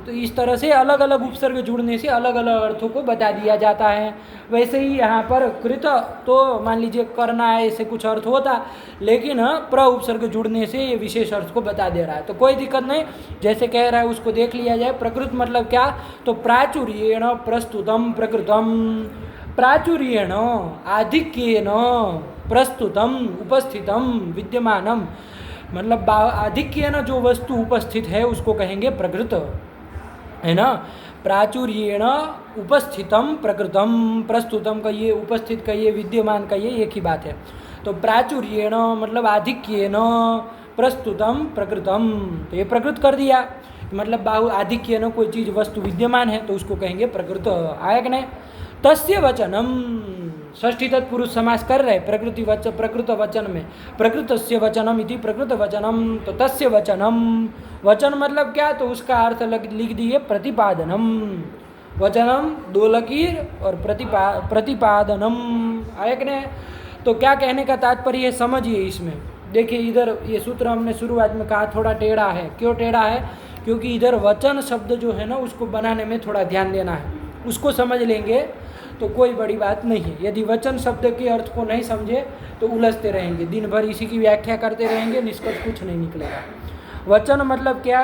तो इस तरह से अलग अलग उपसर्ग जुड़ने से अलग अलग अर्थों को बता दिया जाता है। वैसे ही यहाँ पर कृत तो मान लीजिए करना है, ऐसे कुछ अर्थ होता, लेकिन प्र उपसर्ग जुड़ने से ये विशेष अर्थ को बता दे रहा है, तो कोई दिक्कत नहीं, जैसे कह रहा है उसको देख लिया जाए। प्रकृत मतलब क्या, तो प्राचुर्येण प्रस्तुतम प्रकृतम, प्राचुर्येण आधिक्येन प्रस्तुतम उपस्थितम विद्यमानम, मतलब आधिक्येन जो वस्तु उपस्थित है उसको कहेंगे प्रकृत, है ना। प्राचुर्येण उपस्थितम प्रकृतम, प्रस्तुतम कहिए, उपस्थित कहिए, विद्यमान कहिए, एक ही बात है। तो प्राचुर्येण मतलब आधिक्येन प्रस्तुतम प्रकृतम, तो ये प्रकृत कर दिया, मतलब बाहु आधिक्येन कोई चीज़ वस्तु विद्यमान है तो उसको कहेंगे प्रकृत, आया कि नहीं। तस्य वचनम, षष्ठी तत्पुरुष समास कर रहे प्रकृति वचन, प्रकृत वचन में, प्रकृतस्य वचनम इति प्रकृत वचनम, तो तस्य वचनम, वचन मतलब क्या, तो उसका अर्थ लिख दिए प्रतिपादनम, वचनम 2 लकीर और प्रतिपादनम, आया कि नहीं। तो क्या कहने का तात्पर्य है, समझिए इसमें। देखिए इधर ये सूत्र हमने शुरुआत में कहा थोड़ा टेढ़ा है, क्यों टेढ़ा है, क्योंकि इधर वचन शब्द जो है ना उसको बनाने में थोड़ा ध्यान देना है, उसको समझ लेंगे तो कोई बड़ी बात नहीं है। यदि वचन शब्द के अर्थ को नहीं समझे तो उलझते रहेंगे, दिन भर इसी की व्याख्या करते रहेंगे, निष्कर्ष कुछ नहीं निकलेगा। वचन मतलब क्या,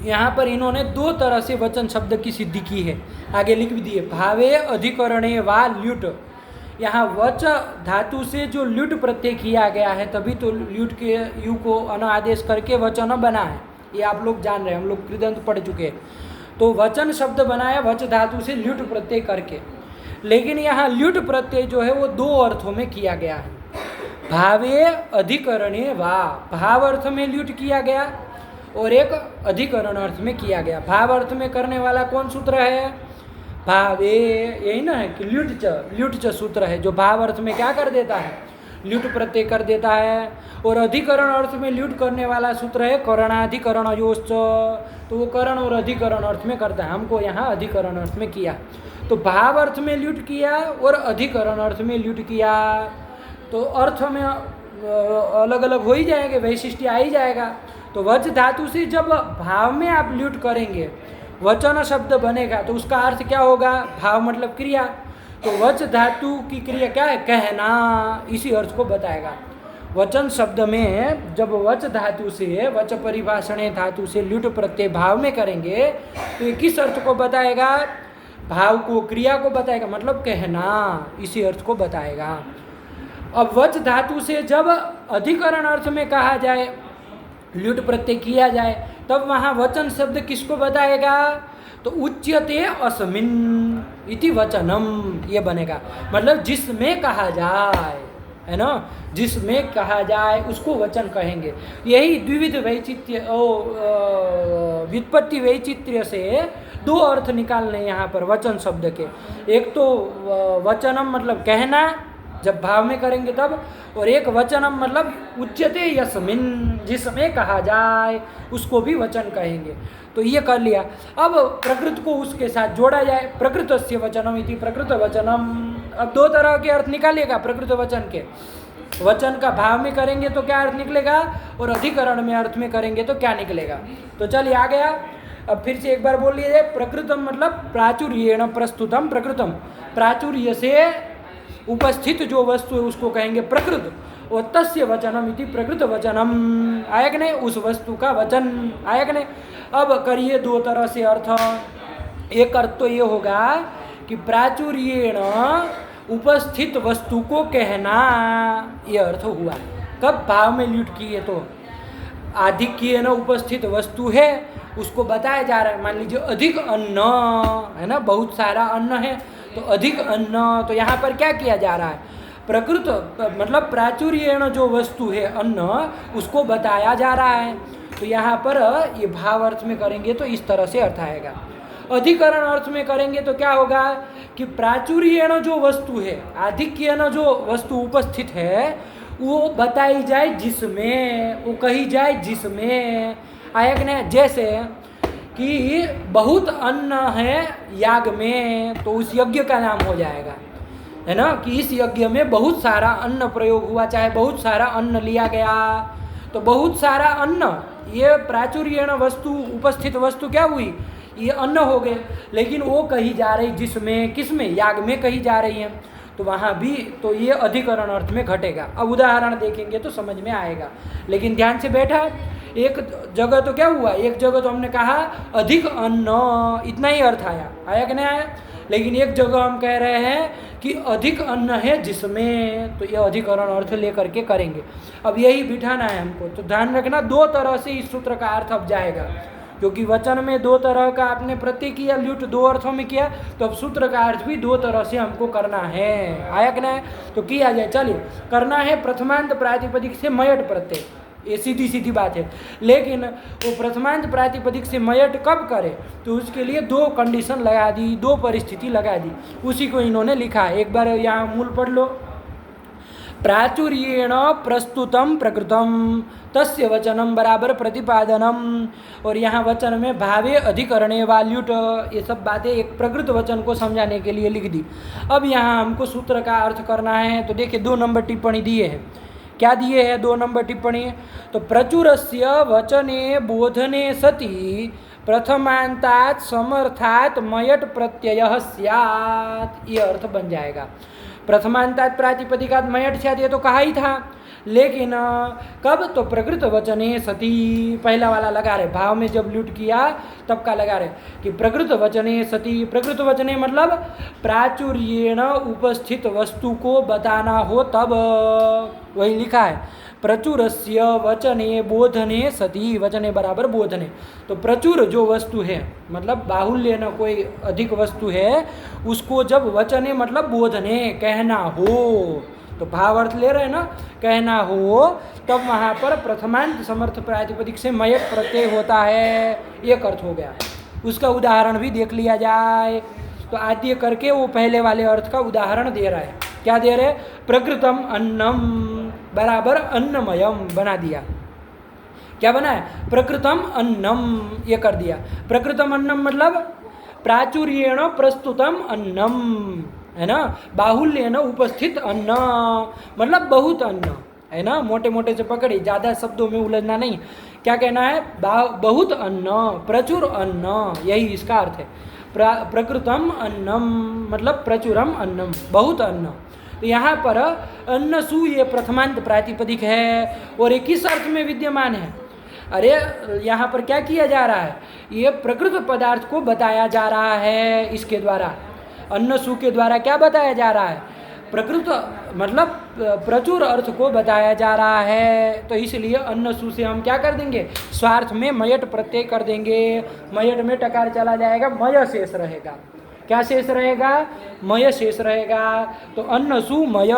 यहाँ पर इन्होंने 2 तरह से वचन शब्द की सिद्धि की है, आगे लिख भी दिए, भावे अधिकरणे वा ल्युट। यहाँ वच धातु से जो ल्युट प्रत्यय किया गया है, तभी तो ल्युट के यू को अन आदेश करके वचन बना है, ये आप लोग जान रहे हैं, हम लोग कृदंत पढ़ चुके हैं। तो वचन शब्द बनाया वच धातु से ल्युट प्रत्यय करके, लेकिन यहाँ ल्युट प्रत्यय जो है वो 2 अर्थों में किया गया है। भावे अधिकरणे वा, भाव अर्थ में ल्युट किया गया, और एक अधिकरण अर्थ में किया गया। भाव अर्थ में करने वाला कौन सूत्र है? भाव यही ना है कि ल्युट सूत्र है, जो भाव अर्थ में क्या कर देता है? ल्युट प्रत्यय कर देता है। और अधिकरण अर्थ में ल्युट करने वाला सूत्र है करणाधिकरण योश्च, तो वो करण और अधिकरण अर्थ में करता है। हमको यहाँ अधिकरण अर्थ में किया, तो भाव अर्थ में ल्युट किया और अधिकरण अर्थ में ल्युट किया, तो अर्थ में अलग अलग हो ही जाएंगे, वैशिष्ट्य आ ही जाएगा। तो वच धातु से जब भाव में आप ल्युट करेंगे, वचन शब्द बनेगा, तो उसका अर्थ क्या होगा? भाव मतलब क्रिया, तो वच धातु की क्रिया क्या है? कहना, इसी अर्थ को बताएगा। वचन शब्द में जब वच धातु से, वच परिभाषणे धातु से ल्युट प्रत्यय भाव में करेंगे, तो ये किस अर्थ को बताएगा? भाव को, क्रिया को बताएगा, मतलब कहना, इसी अर्थ को बताएगा। अब वच धातु से जब अधिकरण अर्थ में कहा जाए, ल्युट प्रत्यय किया जाए, तब वहाँ वचन शब्द किसको बताएगा? तो उच्यते अस्मिन् इति वचनम, ये बनेगा, मतलब जिसमें कहा जाए, है ना, जिसमें कहा जाए उसको वचन कहेंगे। यही द्विविध वैचित्य व्युत्पत्ति वैचित्र्य से दो अर्थ निकालने यहाँ पर वचन शब्द के। एक तो वचनम मतलब कहना, जब भाव में करेंगे तब, और एक वचनम मतलब उच्यते यस्मिन्, जिसमें कहा जाए उसको भी वचन कहेंगे। तो ये कर लिया। अब प्रकृत को उसके साथ जोड़ा जाए, प्रकृतस्य वचनम इति प्रकृत वचनम। अब दो तरह के अर्थ निकालिएगा प्रकृत वचन के। वचन का भाव में करेंगे तो क्या अर्थ निकलेगा, और अधिकरण में अर्थ में करेंगे तो क्या निकलेगा। तो चलिए आ गया। अब फिर से एक बार बोल लीजिए, प्रकृतम मतलब प्राचुर्येण प्रस्तुतम प्रकृतम, प्राचुर्य से उपस्थित जो वस्तु है उसको कहेंगे प्रकृत, और तस्य वचनम इति प्रकृत वचनम, आया कि नहीं, उस वस्तु का वचन, आया कि नहीं। अब करिए दो तरह से अर्थ। एक अर्थ तो ये होगा कि प्राचुर्येण उपस्थित वस्तु को कहना, ये अर्थ हुआ। कब? भाव में ल्युट किए तो। आधिक्येन उपस्थित वस्तु है, उसको बताया जा रहा है। मान लीजिए अधिक अन्न है ना, बहुत सारा अन्न है, तो अधिक अन्न, तो यहाँ पर क्या किया जा रहा है? प्रकृत मतलब प्राचुर्येण जो वस्तु है अन्न, उसको बताया जा रहा है। तो यहाँ पर ये भाव अर्थ में करेंगे तो इस तरह से अर्थ आएगा। अधिकरण अर्थ में करेंगे तो क्या होगा कि प्राचुर्येण जो वस्तु है, आधिक्येन जो वस्तु उपस्थित है, वो बताई जाए जिसमें, वो कही जाए जिसमें, आया कि नहीं। जैसे कि बहुत अन्न है याग में, तो उस यज्ञ का नाम हो जाएगा, है ना, कि इस यज्ञ में बहुत सारा अन्न प्रयोग हुआ, चाहे बहुत सारा अन्न लिया गया। तो बहुत सारा अन्न, ये प्राचुर्येण वस्तु, उपस्थित वस्तु क्या हुई? ये अन्न हो गए, लेकिन वो कही जा रही जिसमें, किसमें? याग में कही जा रही है, तो वहाँ भी तो ये अधिकरण अर्थ में घटेगा। अब उदाहरण देखेंगे तो समझ में आएगा, लेकिन ध्यान से बैठा। एक जगह तो क्या हुआ, एक जगह तो हमने कहा अधिक अन्न, इतना ही अर्थ आया, आया कि नहीं आया। लेकिन एक जगह हम कह रहे हैं कि अधिक अन्न है जिसमें, तो ये अधिकरण अर्थ लेकर के करेंगे। अब यही बिठाना है हमको, तो ध्यान रखना दो तरह से इस सूत्र का अर्थ अब जाएगा, क्योंकि वचन में दो तरह का आपने प्रत्यय किया, ल्युट दो अर्थों में किया, तो अब सूत्र का अर्थ भी दो तरह से हमको करना है, आया कि नहीं। तो किया जाए, चलिए करना है। प्रथमांत प्रातिपदिक से मयट प्रत्यय, ये सीधी सीधी बात है। लेकिन वो प्रथमांत प्रातिपदिक से मयट कब करे, तो उसके लिए दो कंडीशन लगा दी, दो परिस्थिति लगा दी, उसी को इन्होंने लिखा है। एक बार यहाँ मूल पढ़ लो। प्राचुर्येण प्रस्तुतम प्रकृतम तस्य वचनम बराबर प्रतिपादनम, और यहाँ वचन में भावे अधिकरणे वाल्युट, ये सब बातें एक प्रकृत वचन को समझाने के लिए लिख दी। अब यहाँ हमको सूत्र का अर्थ करना है, तो देखिए 2 नंबर टिप्पणी दिए हैं। क्या दिए हैं 2 नंबर टिप्पणी? तो प्रचुरस्य वचने बोधने सति प्रथमांतात् समर्थात् मयट प्रत्ययः स्यात्, ये अर्थ बन जाएगा। प्रथमांतात् प्रातिपदिकात् मयट स्यात्, ये तो कहा ही था, लेकिन कब? तो प्रकृत वचने सती, पहला वाला लगा रहे, भाव में जब ल्युट किया तब का लगा रहे कि प्रकृत वचने सती। प्रकृत वचने मतलब प्राचुर्येण उपस्थित वस्तु को बताना हो तब, वही लिखा है प्रचुरस्य वचने बोधने सती, वचने बराबर बोधने। तो प्रचुर जो वस्तु है, मतलब बाहुल्य न कोई अधिक वस्तु है, उसको जब वचने मतलब बोधने कहना हो, तो भाव अर्थ ले रहे हैं ना, कहना हो तब वहाँ पर प्रथमांत समर्थ प्रातिपदिक से मयट प्रत्यय होता है, एक अर्थ हो गया। उसका उदाहरण भी देख लिया जाए। तो आद्य करके वो पहले वाले अर्थ का उदाहरण दे रहा है। क्या दे रहे? प्रकृतम अन्नम बराबर अन्नमयम बना दिया। क्या बना है? प्रकृतम अन्नम, ये कर दिया। प्रकृतम अन्नम मतलब प्राचुर्येण प्रस्तुतम अन्नम, है ना। बाहुल्येन उपस्थित अन्न मतलब बहुत अन्न, है ना। मोटे मोटे से पकड़े, ज़्यादा शब्दों में उलझना नहीं। क्या कहना है? बहुत अन्न, प्रचुर अन्न, यही इसका अर्थ है। प्रकृतम अन्नम मतलब प्रचुरम अन्नम, बहुत अन्न। तो यहाँ पर अन्नसु ये प्रथमांत प्रातिपदिक है और ये किस अर्थ में विद्यमान है? अरे यहाँ पर क्या किया जा रहा है? ये प्रकृत पदार्थ को बताया जा रहा है इसके द्वारा। अन्नसु के द्वारा क्या बताया जा रहा है? प्रकृत मतलब प्रचुर अर्थ को बताया जा रहा है। तो इसलिए अन्नसु से हम क्या कर देंगे? स्वार्थ में मयट प्रत्यय कर देंगे। मयट में टकार चला जाएगा, मय शेष रहेगा। क्या शेष रहेगा? मय शेष रहेगा। तो अन्नसु मय,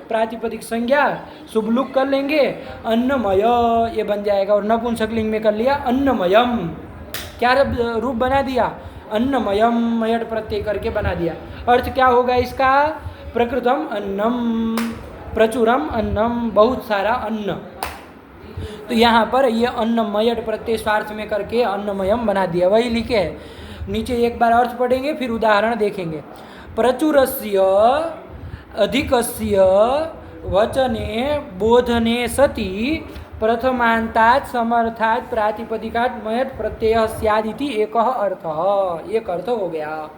प्रातिपदिक संज्ञा शुभलुक कर लेंगे, अन्नमय ये बन जाएगा। और नपुंसकलिंग में कर लिया अन्नमयम, क्या रूप बना दिया? अन्नमयम, मयट प्रत्यय करके बना दिया। अर्थ क्या होगा इसका? प्रकृतम अन्नम, प्रचुरम अन्नम, बहुत सारा अन्न। तो यहाँ पर ये अन्न मयट प्रत्यय स्वार्थ में करके अन्नमयम बना दिया, वही लिखे है। नीचे एक बार अर्थ पढ़ेंगे फिर उदाहरण देखेंगे। प्रचुरस्य अधिकस्य वचने बोधने सति प्रथमांतात् समर्थात् प्रातिपदिकात् मयट प्रत्यय स्यादिति एक अर्थ, एक अर्थ हो गया,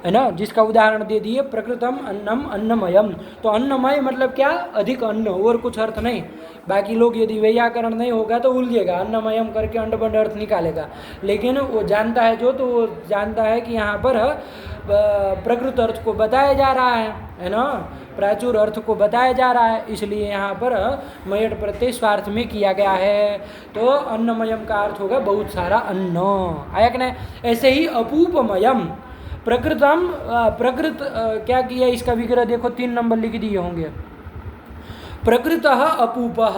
है ना। जिसका उदाहरण दे दिए प्रकृतम अन्नम अन्नमयम। तो अन्नमय मतलब क्या? अधिक अन्न, और कुछ अर्थ नहीं। बाकी लोग यदि व्याकरण नहीं होगा तो उलझेगा, अन्नमयम करके अंडबंड अर्थ निकालेगा। लेकिन वो जानता है जो, तो वो जानता है कि यहाँ पर प्रकृत अर्थ को बताया जा रहा है ना, प्राचुर अर्थ को बताया जा रहा है। इसलिए यहाँ पर मयट प्रत्यय स्वार्थ में किया गया है। तो अन्नमयम का अर्थ होगा बहुत सारा अन्न, आया कि नहीं। ऐसे ही अपूपमयम, प्रकृतम प्रकृत क्या किया? इसका विग्रह देखो, 3 नंबर लिख दिए होंगे। प्रकृतः अपूपः,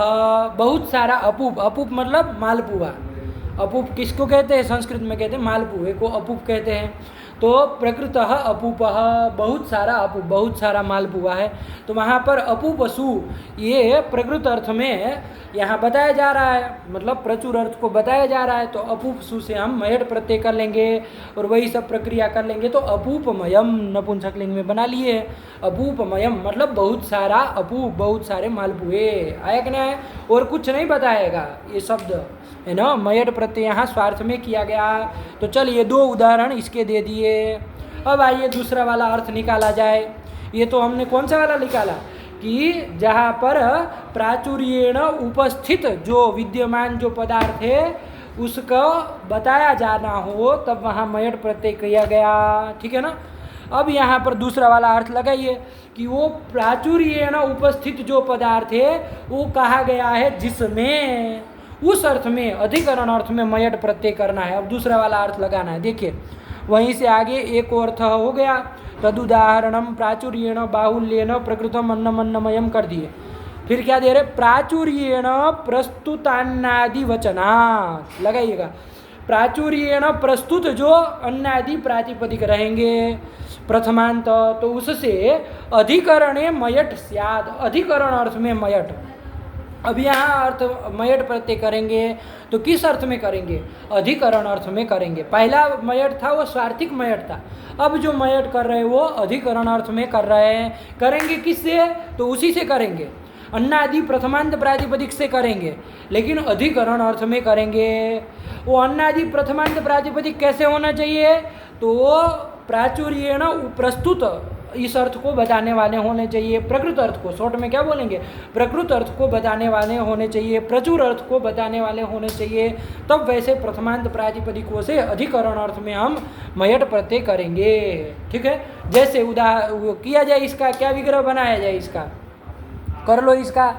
बहुत सारा अपूप। अपूप मतलब मालपुआ। अपूप किसको कहते हैं? संस्कृत में कहते हैं मालपुए को अपूप कहते हैं। तो प्रकृतः अपूपः, बहुत सारा अपूप, बहुत सारा मालपुआ है। तो वहाँ पर अपूपसु ये प्रकृत अर्थ में यहाँ बताया जा रहा है, मतलब प्रचुर अर्थ को बताया जा रहा है। तो अपूपसु से हम मयट प्रत्यय कर लेंगे और वही सब प्रक्रिया कर लेंगे। तो अपूपमयम नपुंसकलिंग में बना लिए। अपूपमयम मतलब बहुत सारा अपूप, बहुत सारे मालपुए, आया कि नहीं? और कुछ नहीं बताएगा ये शब्द, है ना। मयट प्रत्यय यहाँ स्वार्थ में किया गया। तो चलिए 2 उदाहरण इसके दे दिए। अब आइए दूसरा वाला अर्थ निकाला जाए। ये तो हमने कौन सा वाला निकाला कि जहाँ पर प्राचुर्येण उपस्थित जो विद्यमान जो पदार्थ है उसको बताया जाना हो, तब वहाँ मयट प्रत्यय किया गया, ठीक है ना। अब यहाँ पर दूसरा वाला अर्थ लगाइए कि वो प्राचुर्येण उपस्थित जो पदार्थ है वो कहा गया है जिसमें, उस अर्थ में, अधिकरण अर्थ में मयट प्रत्यय करना है। अब दूसरा वाला अर्थ लगाना है। देखिए वहीं से आगे एक अर्थ हो गया, तदुदाहरणम प्राचुर्येण बाहुल्येन प्रकृतम अन्नमन्नमयम कर दिए। फिर क्या दे रहे? प्राचुर्येण प्रस्तुतान्नादि वचनात्, लगाइएगा। प्राचुर्येण प्रस्तुत जो अन्नादि प्रातिपदिक रहेंगे प्रथमांत, तो उससे अधिकरणे मयट स्याद, अधिकरण अर्थ में मयट। अब यहाँ अर्थ मयट प्रत्यय करेंगे तो किस अर्थ में करेंगे? अधिकरण अर्थ में करेंगे। पहला मयट था वो स्वार्थिक मयट था, अब जो मयट कर रहे हैं वो अधिकरण अर्थ में कर रहे हैं। करेंगे किससे? तो उसी से करेंगे, अन्नादि प्रथमांत प्रातिपदिक से करेंगे, लेकिन अधिकरण अर्थ में करेंगे। वो अन्नादि प्रथमांत प्रातिपदिक कैसे होना चाहिए? तो वो प्राचुर्येण प्रस्तुत इस अर्थ को बताने वाले होने चाहिए। प्रकृत अर्थ को शॉर्ट में क्या बोलेंगे? प्रकृत अर्थ को बताने वाले होने चाहिए, प्रचुर अर्थ को बताने वाले होने चाहिए। तब वैसे प्रथमांत प्रातिपदिकों से अधिकरण अर्थ में हम मयट प्रत्यय करेंगे, ठीक है। जैसे किया जाए इसका क्या विग्रह बनाया जाए? इसका कर लो, इसका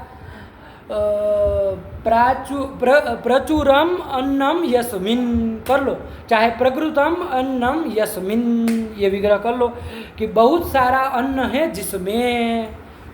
प्रचुरम अन्नम यस्मिन कर लो, चाहे प्रकृतम अन्नम यस्मिन ये विग्रह कर लो कि बहुत सारा अन्न है जिसमें,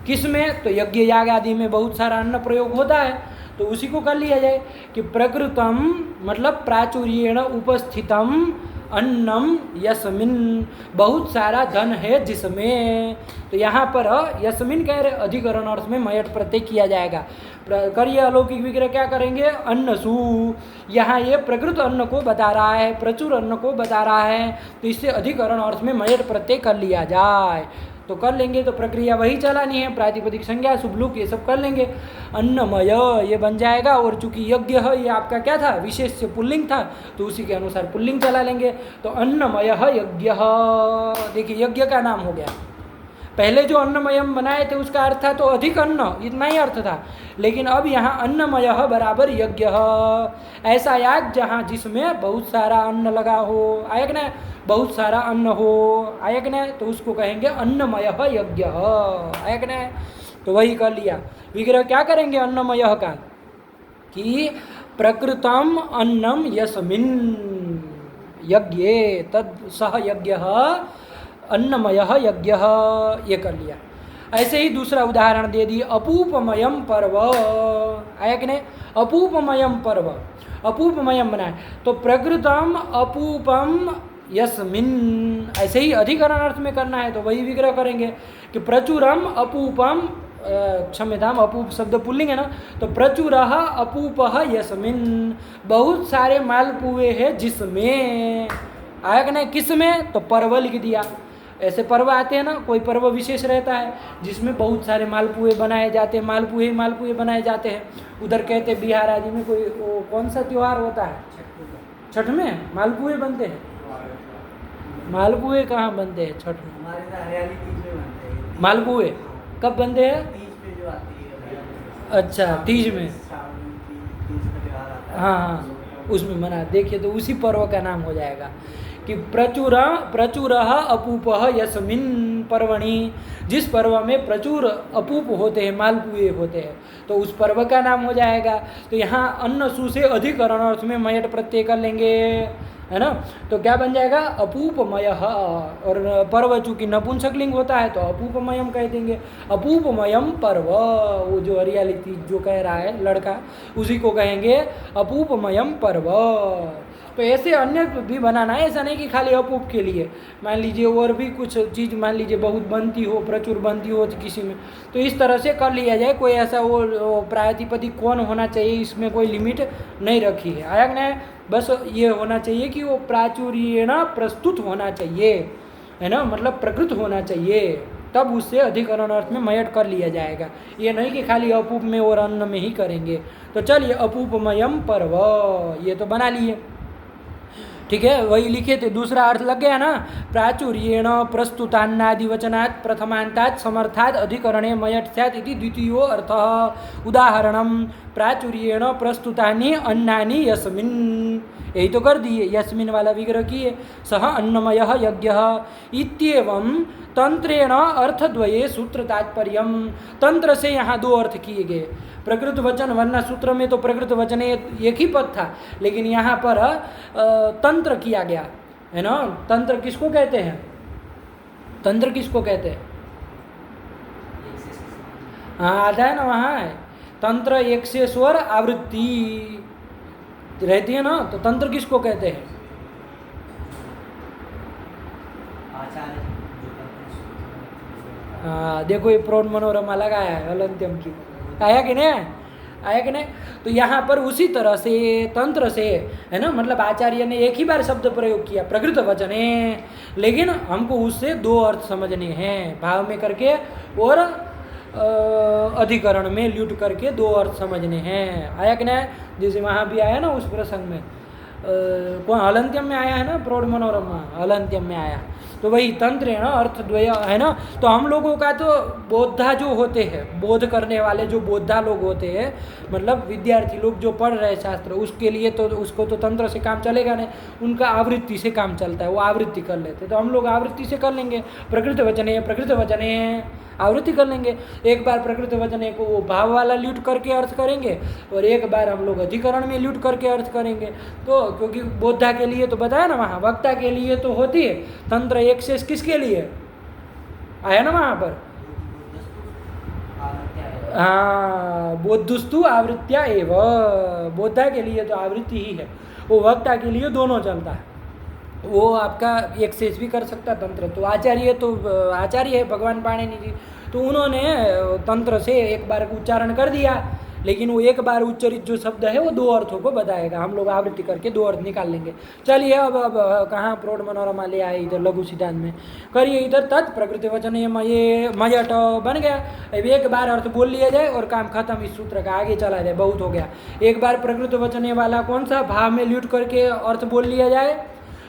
किस में? तो यज्ञ याग आदि में बहुत सारा अन्न प्रयोग होता है, तो उसी को कर लिया जाए कि प्रकृतम मतलब प्राचुर्येण उपस्थितम अन्नम यस्मिन, बहुत सारा धन है जिसमें। तो यहाँ पर यस्मिन कह रहे अधिकरण अर्थ में मयट प्रत्यय किया जाएगा। करिए अलौकिक विग्रह क्या करेंगे? अन्नसु, यहाँ ये प्रकृत अन्न को बता रहा है, प्रचुर अन्न को बता रहा है, तो इससे अधिकरण अर्थ में मयट प्रत्यय कर लिया जाए। तो कर लेंगे तो प्रक्रिया वही चलानी है, प्रातिपदिक संज्ञा शुभलुक ये सब कर लेंगे। अन्नमय ये बन जाएगा, और चूंकि यज्ञ है ये आपका क्या था? विशेष से पुल्लिंग था, तो उसी के अनुसार पुल्लिंग चला लेंगे। तो अन्नमय यज्ञ, देखिए यज्ञ का नाम हो गया। पहले जो अन्नमयम बनाए थे उसका अर्थ था तो अधिक अन्न, इतना ही अर्थ था, लेकिन अब यहाँ अन्नमय बराबर यज्ञ, ऐसा याग जहाँ जिसमें बहुत सारा अन्न लगा हो, आया कि ना, बहुत सारा अन्न हो, आया कि ना, तो उसको कहेंगे अन्नमय यज्ञ, आया कि ना। तो वही कर लिया। विग्रह क्या करेंगे अन्नमय का कि प्रकृतम अन्नम यस्मिन यज्ञे तद सह यज्ञ अन्नमय यज्ञ, ये कर लिया। ऐसे ही दूसरा उदाहरण दे दिए, अपूपमयम पर्व, आया कि नहीं, अपूपमयम पर्व, अपूपमयम बनाए तो प्रकृतम अपूपम यस्मिन, ऐसे ही अधिकरण अर्थ में करना है तो वही विग्रह करेंगे कि प्रचुरम अपूपम, क्षम्यताम अपूप शब्द पुल्लिंग है ना, तो प्रचुर अपूप यस्मिन, बहुत सारे मालपुए हैं जिसमें, आया कि नहीं, किस में? तो पर्व लिख दिया। ऐसे पर्व आते हैं ना, कोई पर्व विशेष रहता है जिसमें बहुत सारे मालपुए बनाए जाते हैं, मालपुए मालपुए बनाए जाते हैं। उधर कहते हैं बिहार आदि में कोई वो कौन सा त्यौहार होता है? छठ में मालपुए बनते हैं। मालपुए कहाँ बनते हैं? छठ में। मालपुए कब बनते हैं? अच्छा, तीज में, हाँ हाँ, उसमें मना, देखिए तो उसी पर्व का नाम हो जाएगा कि प्रचुर प्रचुर अपूप यस्मिन पर्वणि, जिस पर्व में प्रचुर अपूप होते हैं, मालपुए होते हैं, तो उस पर्व का नाम हो जाएगा। तो यहाँ अन्नसु से अधिकरण अर्थ में मयट प्रत्यय कर लेंगे, है ना, तो क्या बन जाएगा? अपूपमय, और पर्व चूंकि नपुंसकलिंग होता है तो अपूपमयम कह देंगे। अपूपमयम पर्व, वो जो हरियाली तीज जो कह रहा है लड़का, उसी को कहेंगे अपूपमयम पर्व। तो ऐसे अन्य भी बनाना है, ऐसा नहीं कि खाली अपूप के लिए। मान लीजिए और भी कुछ चीज़ मान लीजिए बहुत बनती हो, प्रचुर बनती हो किसी में, तो इस तरह से कर लिया जाए। कोई ऐसा वो प्रातिपदिक कौन होना चाहिए, इसमें कोई लिमिट नहीं रखी है, आया कि नहीं, बस ये होना चाहिए कि वो प्राचुर्येण प्रस्तुत होना चाहिए, है ना, मतलब प्रकृत होना चाहिए, तब उससे अधिकरण अर्थ में मयट कर लिया जाएगा। ये नहीं कि खाली अपूप में और अन्न में ही करेंगे। तो चलिए अपूपमयम पर्व ये तो बना लिए, ठीक है, वही लिखे थे। दूसरा अर्थ लग गया ना, प्राचुर्येण प्रस्तुतान्नादिवचनात् प्रथमान्तात् समर्थात् अधिकरणे मयट स्यात् इति द्वितीयो अर्थः। उदाहरणम प्राचुर्येण प्रस्तुतानि अन्नानि यस्मिन्, यही तो कर दिए, यस्मिन् वाला विग्रह किए। सह अन्नमयः यज्ञः इत्येवं तंत्रेण अर्थद्वये सूत्र तात्पर्यम, तंत्र से यहाँ दो अर्थ किए गए। प्रकृत वचन, वरना सूत्र में तो प्रकृत वचन एक ही पद था, लेकिन यहाँ पर तंत्र किया गया है ना। तंत्र किसको कहते हैं? तंत्र किसको कहते हैं? हाँ, आता है ना, वहाँ है तंत्र, एक से स्वर आवृत्ति रहती है ना, तो तंत्र किसको कहते हैं? हाँ, देखो ये प्रौढ़ मनोरमा लगाया है अलंत्यम की, आया कि नहीं, आया कि नहीं। तो यहाँ पर उसी तरह से तंत्र से, है ना, मतलब आचार्य ने एक ही बार शब्द प्रयोग किया प्रकृत वचने, लेकिन हमको उससे दो अर्थ समझने हैं, भाव में करके और अधिकरण में ल्यूट करके दो अर्थ समझने हैं, आया कि नहीं। जैसे वहाँ भी आया ना उस प्रसंग में, कौन हलंत्यम में आया है ना, प्रौढ़ मनोरमा हलंत्यम में आया, तो वही तंत्र है ना, अर्थद्वय है ना। तो हम लोगों का तो बोधा जो होते हैं, बोध करने वाले जो बोधा लोग होते हैं, मतलब विद्यार्थी लोग जो पढ़ रहे शास्त्र, उसके लिए तो उसको तो तंत्र से काम चलेगा नहीं, उनका आवृत्ति से काम चलता है, वो आवृत्ति कर लेते, तो हम लोग आवृत्ति से कर लेंगे। प्रकृत वचने, प्रकृत वचने आवृत्ति कर लेंगे। एक बार प्रकृत वचने को वो भाव वाला ल्यूट करके अर्थ करेंगे, और एक बार हम लोग अधिकरण में ल्यूट करके अर्थ करेंगे। तो क्योंकि बोधा के लिए तो बताया ना, वहाँ वक्ता के लिए तो होती है तंत्र, एक से किसके लिए आया ना वहाँ पर, हाँ, बोद्धुस्तु आवृत्त्या एव, बोद्धा के लिए तो आवृत्ति ही है, वो वक्ता के लिए दोनों चलता है। वो आपका एक्सेस भी कर सकता तंत्र, तो आचार्य है भगवान पाणिनि जी, तो उन्होंने तंत्र से एक बार उच्चारण कर दिया, लेकिन वो एक बार उच्चरित जो शब्द है वो दो अर्थों को बताएगा। हम लोग आवृत्ति करके दो अर्थ निकाल लेंगे। चलिए अब कहाँ प्रौढ़ मनोरमा ले आए इधर लघु सिद्धांत में, करिए इधर तत् प्रकृति वचन ये मयट बन गया। अब एक बार अर्थ बोल लिया जाए और काम खत्म, इस सूत्र का आगे चला जाए, बहुत हो गया। एक बार प्रकृति वचन वाला कौन सा भाव में ल्यूट करके अर्थ बोल लिया जाए,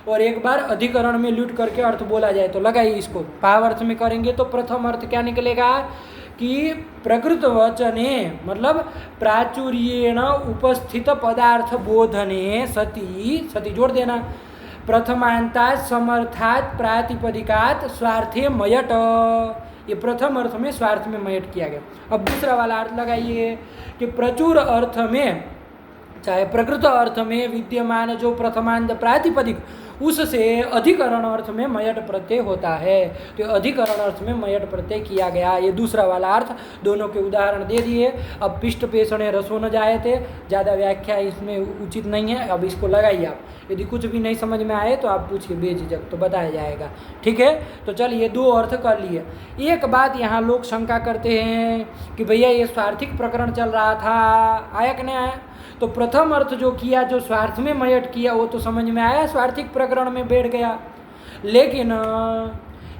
और एक बार अधिकरण में ल्यूट करके अर्थ बोला जाए। तो लगाइए इसको, भाव अर्थ में करेंगे तो प्रथम अर्थ क्या निकलेगा कि प्रकृत वचने मतलब प्राचुर्येण उपस्थित पदार्थ बोधने सती जोड़ देना, प्रथमांतात् समर्थात् प्रातिपदिकात् स्वार्थे मयट, ये प्रथम अर्थ में स्वार्थ में मयट किया गया। अब दूसरा वाला अर्थ लगाइए कि प्रचुर अर्थ में, चाहे प्रकृत अर्थ में विद्यमान जो प्रथमांत प्रातिपदिक, उससे अधिकरण अर्थ में मयट प्रत्यय होता है, तो अधिकरण अर्थ में मयट प्रत्यय किया गया। ये दूसरा वाला अर्थ, दोनों के उदाहरण दे दिए। अब पिष्ट पेषणे रसो न जाए थे, ज़्यादा व्याख्या इसमें उचित नहीं है। अब इसको लगाइए आप, यदि कुछ भी नहीं समझ में आए तो आप पूछिए बेझिझक, तो बताया जाएगा। ठीक है, तो चलिए दो अर्थ कर लिए। एक बात यहाँ लोग शंका करते हैं कि भैया ये स्वार्थिक प्रकरण चल रहा था, आया कि नहीं आया? तो प्रथम अर्थ जो किया, जो स्वार्थ में मयट किया, वो तो समझ में आया, स्वार्थिक प्रकरण में बैठ गया। लेकिन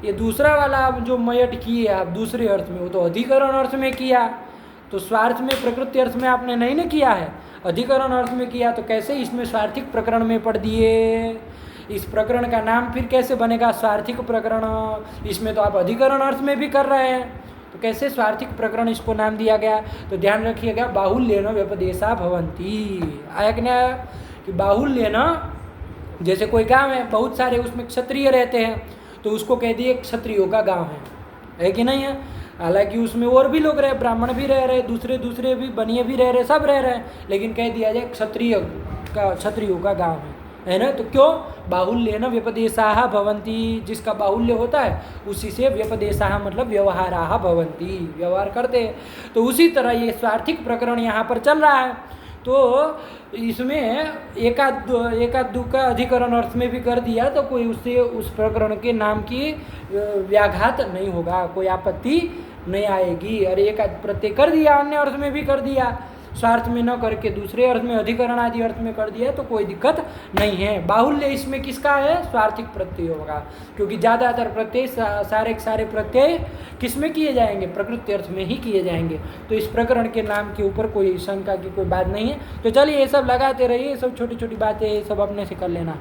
ये दूसरा वाला आप जो मयट किए आप दूसरे अर्थ में, वो तो अधिकरण अर्थ में किया, तो स्वार्थ में प्रकृति अर्थ में आपने नहीं न किया है, अधिकरण अर्थ में किया, तो कैसे इसमें स्वार्थिक प्रकरण में पढ़ दिए? इस प्रकरण का नाम फिर कैसे बनेगा स्वार्थिक प्रकरण? इसमें तो आप अधिकरण अर्थ में भी कर रहे हैं, तो कैसे स्वार्थिक प्रकरण इसको नाम दिया गया? तो ध्यान रखिएगा, बाहुल्येन व्यपदेशा भवन्ति। आया कि नहीं आया? कि बाहुल्येन, जैसे कोई गांव है, बहुत सारे उसमें क्षत्रिय रहते हैं, तो उसको कह दिए क्षत्रियों का गांव है कि नहीं है? हालांकि उसमें और भी लोग रहे, ब्राह्मण भी रह रहे, दूसरे भी बनिए भी रह रहे, सब रह रहे, लेकिन कह दिया जाए क्षत्रियों का गांव है ना? तो क्यों? बाहुल्येन व्यपदेशाः भवन्ति, जिसका बाहुल्य होता है उसी से व्यपदेशाः मतलब व्यवहाराः भवन्ति, व्यवहार करते हैं। तो उसी तरह ये स्वार्थिक प्रकरण यहाँ पर चल रहा है, तो इसमें एकाध दो का अधिकरण अर्थ में भी कर दिया, तो कोई उससे उस प्रकरण के नाम की व्याघात नहीं होगा, कोई आपत्ति नहीं आएगी। और एकाध प्रत्यय कर दिया, अन्य अर्थ में भी कर दिया, स्वार्थ में न करके दूसरे अर्थ में अधिकरण आदि अर्थ में कर दिया, तो कोई दिक्कत नहीं है। बाहुल्य इसमें किसका है? स्वार्थिक प्रत्यय होगा, क्योंकि ज़्यादातर प्रत्यय सारे प्रत्यय किस में किए जाएंगे? प्रकृति अर्थ में ही किए जाएंगे। तो इस प्रकरण के नाम के ऊपर कोई शंका की कोई बात नहीं है। तो चलिए ये सब लगाते रहिए, ये सब छोटी छोटी बातें ये सब अपने से कर लेना।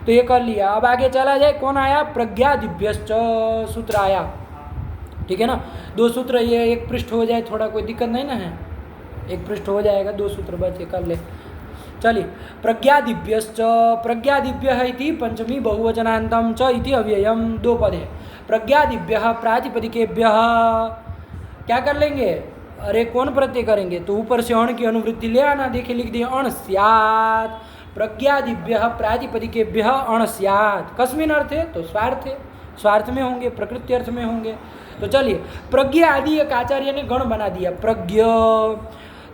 तो ये कर लिया, अब आगे चला जाए। कौन आया? प्रज्ञादिभ्यश्च सूत्र आया, ठीक है ना? दो सूत्र, ये एक पृष्ठ हो जाए, थोड़ा कोई दिक्कत नहीं ना है, एक पृष्ठ हो जाएगा, दो सूत्र बचे, कर ले। चलिए, प्रज्ञादिभ्यश्च, प्रज्ञादिभ्यः इति पंचमी बहुवचनान्तं च इति अव्ययम, दो पद है। प्रज्ञादिभ्यः प्रातिपदिकेभ्यः क्या कर लेंगे? अरे कौन प्रत्यय करेंगे? तो ऊपर से अण की अनुवृत्ति ले आना, देखिए लिख दिए अण स्यात्, प्रज्ञादिभ्यः प्रातिपदिकेभ्यः अण स्यात्। कस्मिन् अर्थे? तो स्वार्थ में होंगे, प्रकृति अर्थ में होंगे। तो चलिए, प्रज्ञ आदि एक आचार्य ने गण बना दिया, प्रज्ञ,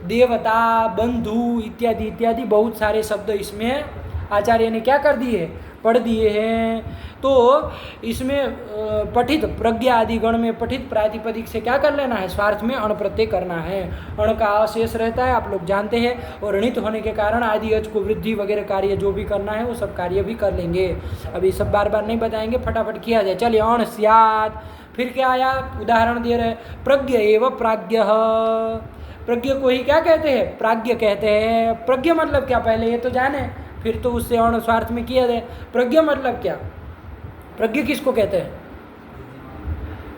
देवता, बंधु इत्यादि इत्यादि बहुत सारे शब्द इसमें आचार्य ने क्या कर दिए? पढ़ दिए हैं। तो इसमें पठित प्रज्ञ आदि गण में पठित प्रातिपदिक से क्या कर लेना है? स्वार्थ में अण प्रत्यय करना है। अण का अशेष रहता है, आप लोग जानते हैं, और ऋणित होने के कारण आदि अच को वृद्धि वगैरह कार्य जो भी करना है वो सब कार्य भी कर लेंगे। अभी सब बार बार नहीं बताएंगे, फटाफट किया जाए। चलिए, अण स्यात्, फिर क्या आया? उदाहरण दे रहे, प्रज्ञ एव प्राज्ञः, प्रज्ञ को ही क्या कहते हैं? प्राज्ञ कहते हैं। प्रज्ञ मतलब क्या? पहले ये तो जाने, फिर तो उससे अण स्वार्थ में किया जाए। प्रज्ञ मतलब क्या? प्रज्ञ किसको कहते हैं?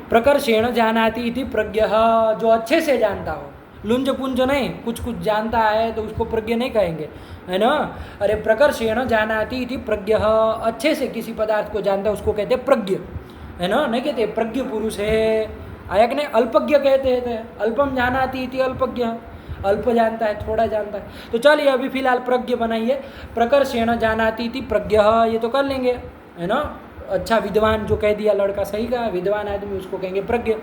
प्रकर्षेण जानाति इति प्रज्ञः, जो अच्छे से जानता हो, लुंज पुंज नहीं, कुछ कुछ जानता है तो उसको प्रज्ञ नहीं कहेंगे, है ना? अरे प्रकर्षेण जानाति इति प्रज्ञः, अच्छे से किसी पदार्थ को जानता है उसको कहते हैं प्रज्ञ, है ना? नहीं कहते प्रज्ञ पुरुष है, आया कि नहीं? अल्पज्ञ कहते हैं, अल्पम जानाति इति अल्पज्ञ, अल्प जानता है, थोड़ा जानता है। तो चलिए अभी फिलहाल प्रज्ञ बनाइए, प्रकर्षेण जानाति इति प्रज्ञः, ये तो कर लेंगे, है ना? अच्छा विद्वान जो कह दिया लड़का सही कहा, विद्वान आदमी उसको कहेंगे प्रज्ञ।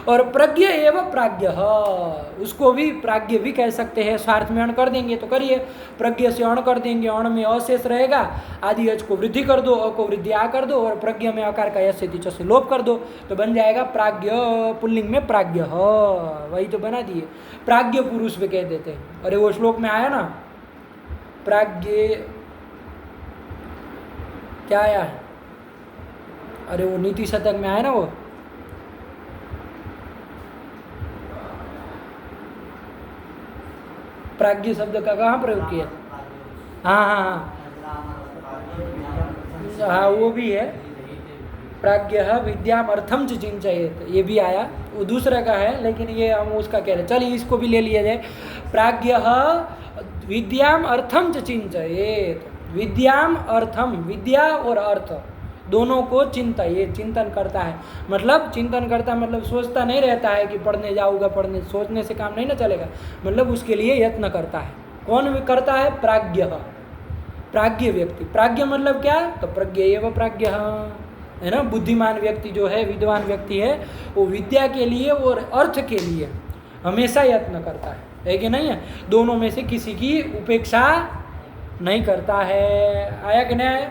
और प्रज्ञ एवं प्राज्ञ, उसको भी प्राज्ञ भी कह सकते हैं। स्वार्थ में अण कर देंगे तो करिए, प्रज्ञ से अण कर देंगे, अण में अशेष रहेगा, आदि अच को वृद्धि कर दो, अ को वृद्धि आ कर दो, और प्रज्ञ में अकार का यश च से लोप कर दो, तो बन जाएगा प्राज्ञ, पुल्लिंग में प्राज्ञ, वही तो बना दिए। प्राज्ञ पुरुष भी कह देते हैं। अरे वो श्लोक में आया ना, प्राज्ञ क्या आया है, अरे वो नीति शतक में आया ना, वो प्राज्ञ शब्द का कहाँ प्रयोग किया? हाँ हाँ हाँ हाँ, वो भी है, प्राज्ञ विद्याम अर्थम च चिंतयेत, ये भी आया, वो दूसरा का है, लेकिन ये हम उसका कह रहे हैं। चलिए इसको भी ले लिया जाए। प्राज्ञ विद्याम अर्थम च चिंतयेत, विद्याम अर्थम, विद्या और अर्थ दोनों को चिंता, ये चिंतन करता है। मतलब चिंतन करता मतलब सोचता नहीं रहता है कि पढ़ने जाऊँगा, पढ़ने, सोचने से काम नहीं ना चलेगा, मतलब उसके लिए यत्न करता है। कौन करता है? प्राज्ञ, प्राज्ञ व्यक्ति। प्राज्ञ मतलब क्या? तो प्रज्ञ एवं प्राज्ञ है ना, बुद्धिमान व्यक्ति जो है, विद्वान व्यक्ति है, वो विद्या के लिए और अर्थ के लिए हमेशा यत्न करता है कि नहीं है? दोनों में से किसी की उपेक्षा नहीं करता है। आया कि नहीं?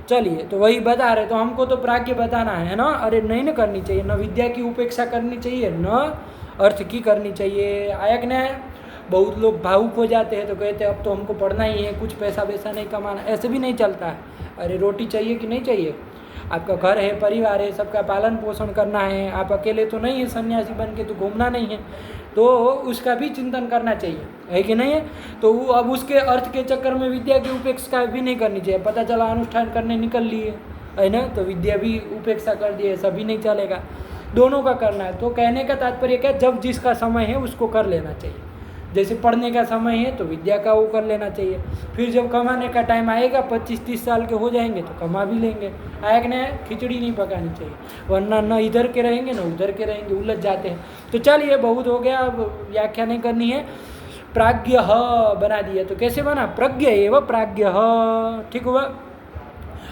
चलिए, तो वही बता रहे, तो हमको तो प्राज्ञ बताना है ना। अरे नहीं ना करनी चाहिए, न विद्या की उपेक्षा करनी चाहिए, न अर्थ की करनी चाहिए। आया कि नहीं? बहुत लोग भावुक हो जाते हैं तो कहते हैं अब तो हमको पढ़ना ही है, कुछ पैसा वैसा नहीं कमाना, ऐसे भी नहीं चलता है। अरे रोटी चाहिए कि नहीं चाहिए? आपका घर है, परिवार है, सबका पालन पोषण करना है, आप अकेले तो नहीं है, सन्यासी बन के तो घूमना नहीं है, तो उसका भी चिंतन करना चाहिए, है कि नहीं है? तो वो अब उसके अर्थ के चक्कर में विद्या की उपेक्षा भी नहीं करनी चाहिए। पता चला अनुष्ठान करने निकल लिए, है ना, तो विद्या भी उपेक्षा कर दिए, ऐसा भी नहीं चलेगा, दोनों का करना है। तो कहने का तात्पर्य क्या, जब जिसका समय है उसको कर लेना चाहिए। जैसे पढ़ने का समय है तो विद्या का वो कर लेना चाहिए, फिर जब कमाने का टाइम आएगा 25-30 साल के हो जाएंगे तो कमा भी लेंगे। आया कि नहीं? खिचड़ी नहीं पकानी चाहिए, वरना न इधर के रहेंगे न उधर के रहेंगे, उलझ जाते हैं। तो चलिए बहुत हो गया, अब व्याख्या नहीं करनी है। प्राज्ञ बना दिया, तो कैसे बना? प्रज्ञ एवं प्राज्ञ, ठीक हुआ।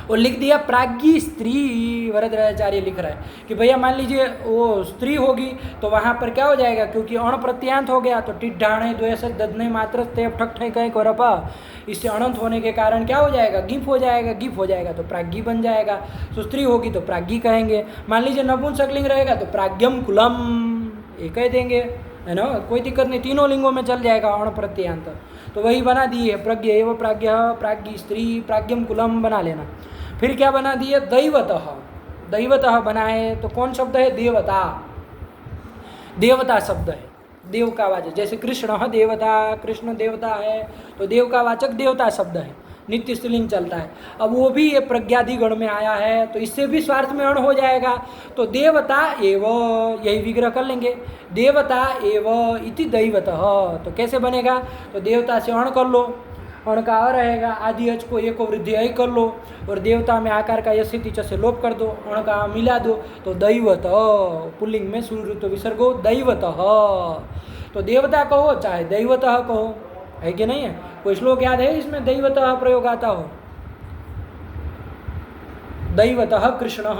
और लिख दिया प्राज्ञी स्त्री, वरदाचार्य लिख रहा है कि भैया मान लीजिए वो स्त्री होगी तो वहाँ पर क्या हो जाएगा, क्योंकि अण प्रत्यांत हो गया तो टिट ढाणे द्वेष ददने मात्र ते ठक ठे कहीं को रपा, इससे अनंत होने के कारण क्या हो जाएगा? गिफ हो जाएगा, गिफ हो जाएगा तो प्राज्ञी बन जाएगा। तो स्त्री होगी तो प्राज्ञी कहेंगे। मान लीजिए नपुंसकलिंग रहेगा तो प्राज्ञम कुलम ये कह देंगे, है ना, कोई दिक्कत नहीं, तीनों लिंगों में चल जाएगा अण प्रत्यांत। तो वही बना दिए प्रज्ञ एवं प्राज्ञ, प्राज्ञी स्त्री, प्राज्ञम कुलम बना लेना। फिर क्या बना दिए? दैवतः, दैवतः बनाए तो कौन शब्द है? देवता, देवता शब्द है, देव का वाचक। जैसे कृष्ण देवता, कृष्ण देवता है तो देव का वाचक देवता शब्द है, नित्य स्त्रीलिंग चलता है। अब वो भी ये प्रज्ञादि गण में आया है तो इससे भी स्वार्थ में अण हो जाएगा। तो देवता एव, यही विग्रह कर लेंगे, देवता एव इति दैवतः। तो कैसे बनेगा? तो देवता से अण कर लो, अण का अ रहेगा, आदि अच को एक वृद्धि ऐ कर लो, और देवता में आकार का यशिति च से लोप कर दो, अण का मिला दो, तो दैवत, पुल्लिंग में सुरुतो विसर्गो दैवतः। तो देवता कहो चाहे दैवतः कहो, है कि नहीं है? कोई श्लोक याद है इसमें दैवतः प्रयोग आता हो? दैवतः कृष्ण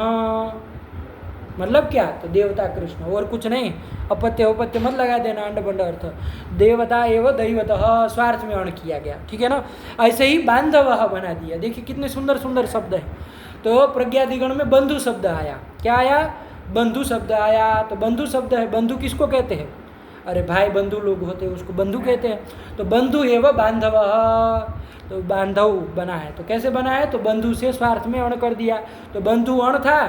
मतलब क्या? तो देवता कृष्ण, और कुछ नहीं, अपत्य उपत्य मत लगा देना, अंड बंड अर्थ। देवता एवं दैवतः, स्वार्थ में अण किया गया, ठीक है ना। ऐसे ही बांधवः बना दिया, देखिए कितने सुंदर सुंदर शब्द है। तो प्रज्ञादिगण में बंधु शब्द आया, क्या आया? बंधु शब्द आया। तो बंधु शब्द है, बंधु किसको कहते हैं? अरे भाई बंधु लोग होते हैं उसको बंधु कहते हैं। तो बंधु एवं बांधवः, तो बांधव बना है। तो कैसे बना है? तो बंधु से स्वार्थ में अण कर दिया। तो बंधु अण था,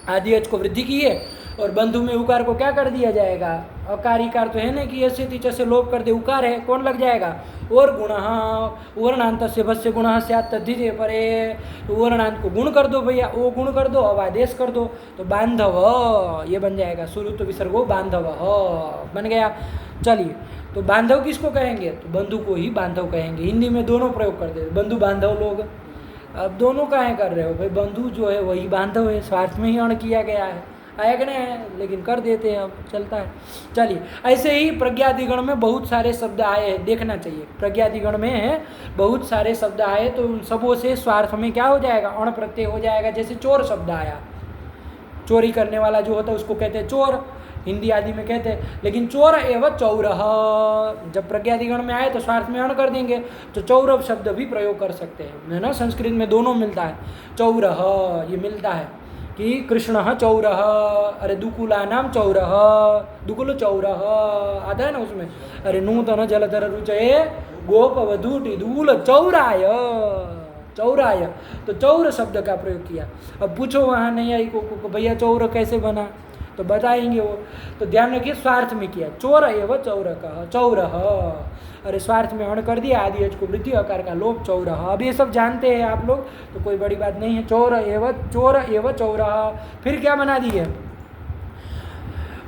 आदि अच को वृद्धि की है, और बंधु में उकार को क्या कर दिया जाएगा? अकार इकार तो है ना कि यस्य तिच से लोप कर दे, उकार है, कौन लग जाएगा? और गुणः, वर्णांत से भस्य गुणः स्यात् तद्धिते परे, तो वर्णांत को गुण कर दो भैया, वो गुण कर दो, अब आदेश कर दो, तो बांधव ये बन जाएगा, सुरुतो विसर्गो बांधव बन गया। चलिए, तो बांधव किसको कहेंगे? तो बंधु को ही बांधव कहेंगे। हिंदी में दोनों प्रयोग कर दे, बंधु बांधव लोग। अब दोनों काहे कर रहे हो भाई? बंधु जो है वही बांधव है, स्वार्थ में ही अण किया गया है। आया कि नहीं, लेकिन कर देते हैं, अब चलता है। चलिए, ऐसे ही प्रज्ञादिगण में बहुत सारे शब्द आए हैं, देखना चाहिए। प्रज्ञादिगण में बहुत सारे शब्द आए, तो उन सबों से स्वार्थ में क्या हो जाएगा, अण प्रत्यय हो जाएगा। जैसे चोर शब्द आया, चोरी करने वाला जो होता है उसको कहते हैं चोर, हिंदी आदि में कहते हैं। लेकिन चोर एवं चौरह, जब प्रज्ञादिगण में आए तो स्वार्थ में अण कर देंगे, तो चौरव शब्द भी प्रयोग कर सकते हैं, है ना। संस्कृत में दोनों मिलता है, चौरह ये मिलता है कि कृष्ण चौरह, अरे दुकुला नाम चौरह, दुकुल चौरह आता है ना उसमें, अरे नूतन जलधर रुचये गोप वधूटी दूल चौराय, चौराय, तो चौर शब्द का प्रयोग किया। अब पूछो वहाँ नहीं आई को भैया चौर कैसे बना, तो बताएंगे वो, तो ध्यान रखिए स्वार्थ में किया, चोर एवं चौर कह, चौरह, अरे स्वार्थ में अण कर दिया, आदि को वृद्धि आकार का लोप, चौरह। अब ये सब जानते हैं आप लोग, तो कोई बड़ी बात नहीं है। चोर एवं चौरह। फिर क्या बना दिए,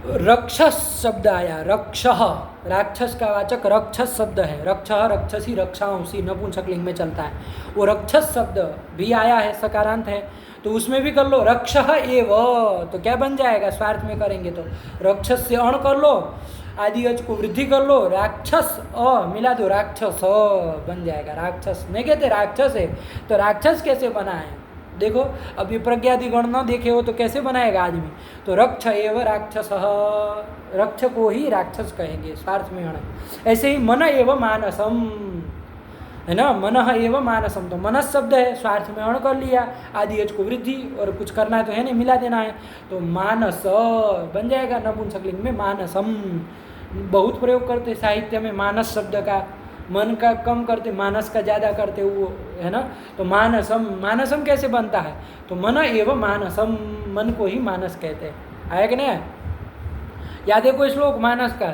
रक्षस शब्द आया, रक्षः, राक्षस का वाचक रक्षस शब्द है, रक्ष रक्षसी रक्षांसी नपुंसकलिंग में चलता है, वो रक्षस शब्द भी आया है, सकारांत है, तो उसमें भी कर लो रक्षः एव, तो क्या बन जाएगा, स्वार्थ में करेंगे तो रक्षस से अण कर लो, आदि अच को वृद्धि कर लो, राक्षस अ मिला दो, राक्षस बन जाएगा। राक्षस नहीं कहते राक्षस है, तो राक्षस कैसे बना है देखो। अब ये प्रज्ञादिगण न देखे हो तो कैसे बनाएगा आदमी, तो रक्ष एव राक्षस, रक्ष को ही राक्षस कहेंगे, स्वार्थ में अण। ऐसे ही मन एव मानसम, है ना, मन एव मानसम, तो मनस शब्द है, स्वार्थ में अण कर लिया, आदि अच को वृद्धि, और कुछ करना है तो है नहीं, मिला देना है, तो मानस बन जाएगा नपुंसकलिंग में मानसम। बहुत प्रयोग करते साहित्य में मानस शब्द का, मन का कम करते, मानस का ज़्यादा करते, वो है ना, तो मानसम, मानसम कैसे बनता है, तो मन एवं मानसम, मन को ही मानस कहते हैं। आया कि नहीं, याद है कोई श्लोक मानस का,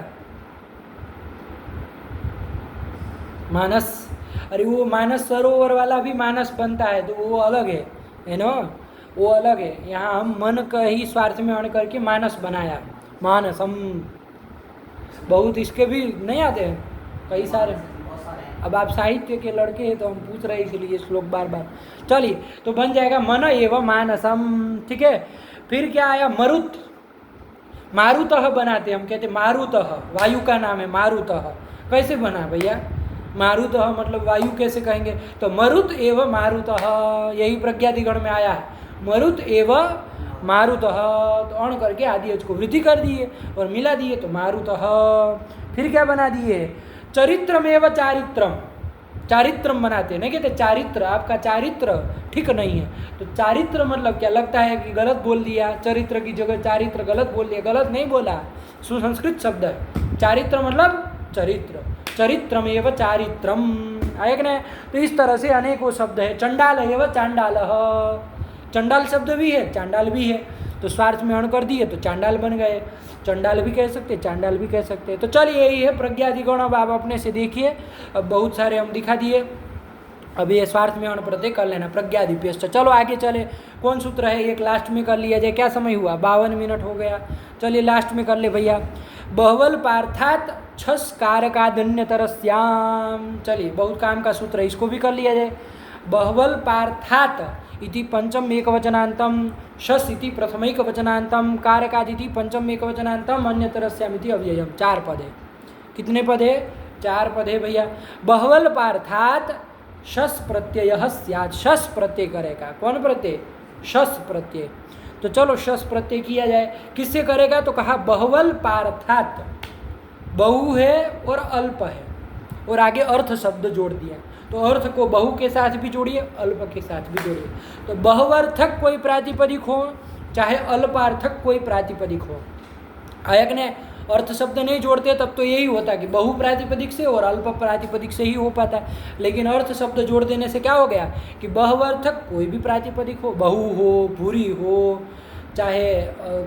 मानस, अरे वो मानस सरोवर वाला भी मानस बनता है, तो वो अलग है ना, वो अलग है। यहाँ हम मन का ही स्वार्थ में अण करके मानस बनाया, मानसम। बहुत इसके भी नहीं आते हैं कई सारे, अब आप साहित्य के लड़के हैं तो हम पूछ रहे इसलिए श्लोक बार बार। चलिए, तो बन जाएगा मन एवं मानसम, ठीक है। फिर क्या आया, मरुत, मारुतः बनाते, हम कहते मारुतः, वायु का नाम है मारुतः, कैसे बना भैया, मारुतः मतलब वायु कैसे कहेंगे, तो मरुत एवं मारुतः, यही प्रज्ञादिगण में आया है, मरुत एवं मारुतः, तो अण करके आदि अच को वृद्धि कर दिए और मिला दिए, तो मारुतः। फिर क्या बना दिए, चरित्रमेव चारित्रम, चारित्रम बनाते, नहीं कहते चारित्र, आपका चारित्र ठीक नहीं है, तो चारित्र मतलब क्या, लगता है कि गलत बोल दिया, चरित्र की जगह चारित्र गलत बोल दिया, गलत नहीं बोला, सुसंस्कृत शब्द है, चारित्र मतलब चरित्र, चरित्रमेव चारित्रम, आया कि नहीं। तो इस तरह से अनेकों शब्द है, चंडाल एवं चांडाल, चंडाल शब्द भी है, चांडाल भी है, तो स्वार्थ में अण कर दिए तो चांडाल बन गए, चंडाल भी कह सकते, चांडाल भी कह सकते हैं। तो चलिए, यही है प्रज्ञादिगण, अब आप अपने से देखिए, अब बहुत सारे हम दिखा दिए, अब ये स्वार्थ में अण प्रत्यय कर लेना, प्रज्ञादिप्यश्च। चलो आगे चले, कौन सूत्र है एक लास्ट में कर लिया जाए, क्या समय हुआ, 52 मिनट हो गया, चलिए लास्ट में कर ले भैया। बहवल पार्थात छस कारकादन्यतरस्याम, चलिए बहुत काम का सूत्र है, इसको भी कर लिया जाए। बहवल पार्थात इति पंचम एकवचनांतम, शस इति प्रथम एकवचनांतम, कारकादिति पंचम एकवचनांतम, अन्यतरस्याम इति अव्ययम, 4 पद है। कितने पद है, 4 पद है भैया। बहवल पार्थात शस प्रत्यय स्यात्, शस प्रत्यय करेगा, कौन प्रत्यय, शस प्रत्यय, तो चलो शस प्रत्यय किया जाए, किससे करेगा, तो कहा बहवल पार्थात, बहु है और अल्प है, और आगे अर्थ शब्द जोड़ दिया, तो अर्थ को बहु के साथ भी जोड़िए, अल्प के साथ भी जोड़िए, तो बहुअर्थक कोई प्रातिपदिक हो, चाहे अल्पार्थक कोई प्रातिपदिक हो, आया कि नहीं। अर्थ शब्द नहीं जोड़ते तब तो यही होता कि बहु प्रातिपदिक से और अल्प प्रातिपदिक से ही हो पाता, लेकिन अर्थ शब्द जोड़ देने से क्या हो गया कि बहुअर्थक कोई भी प्रातिपदिक हो, बहु हो, भूरी हो, चाहे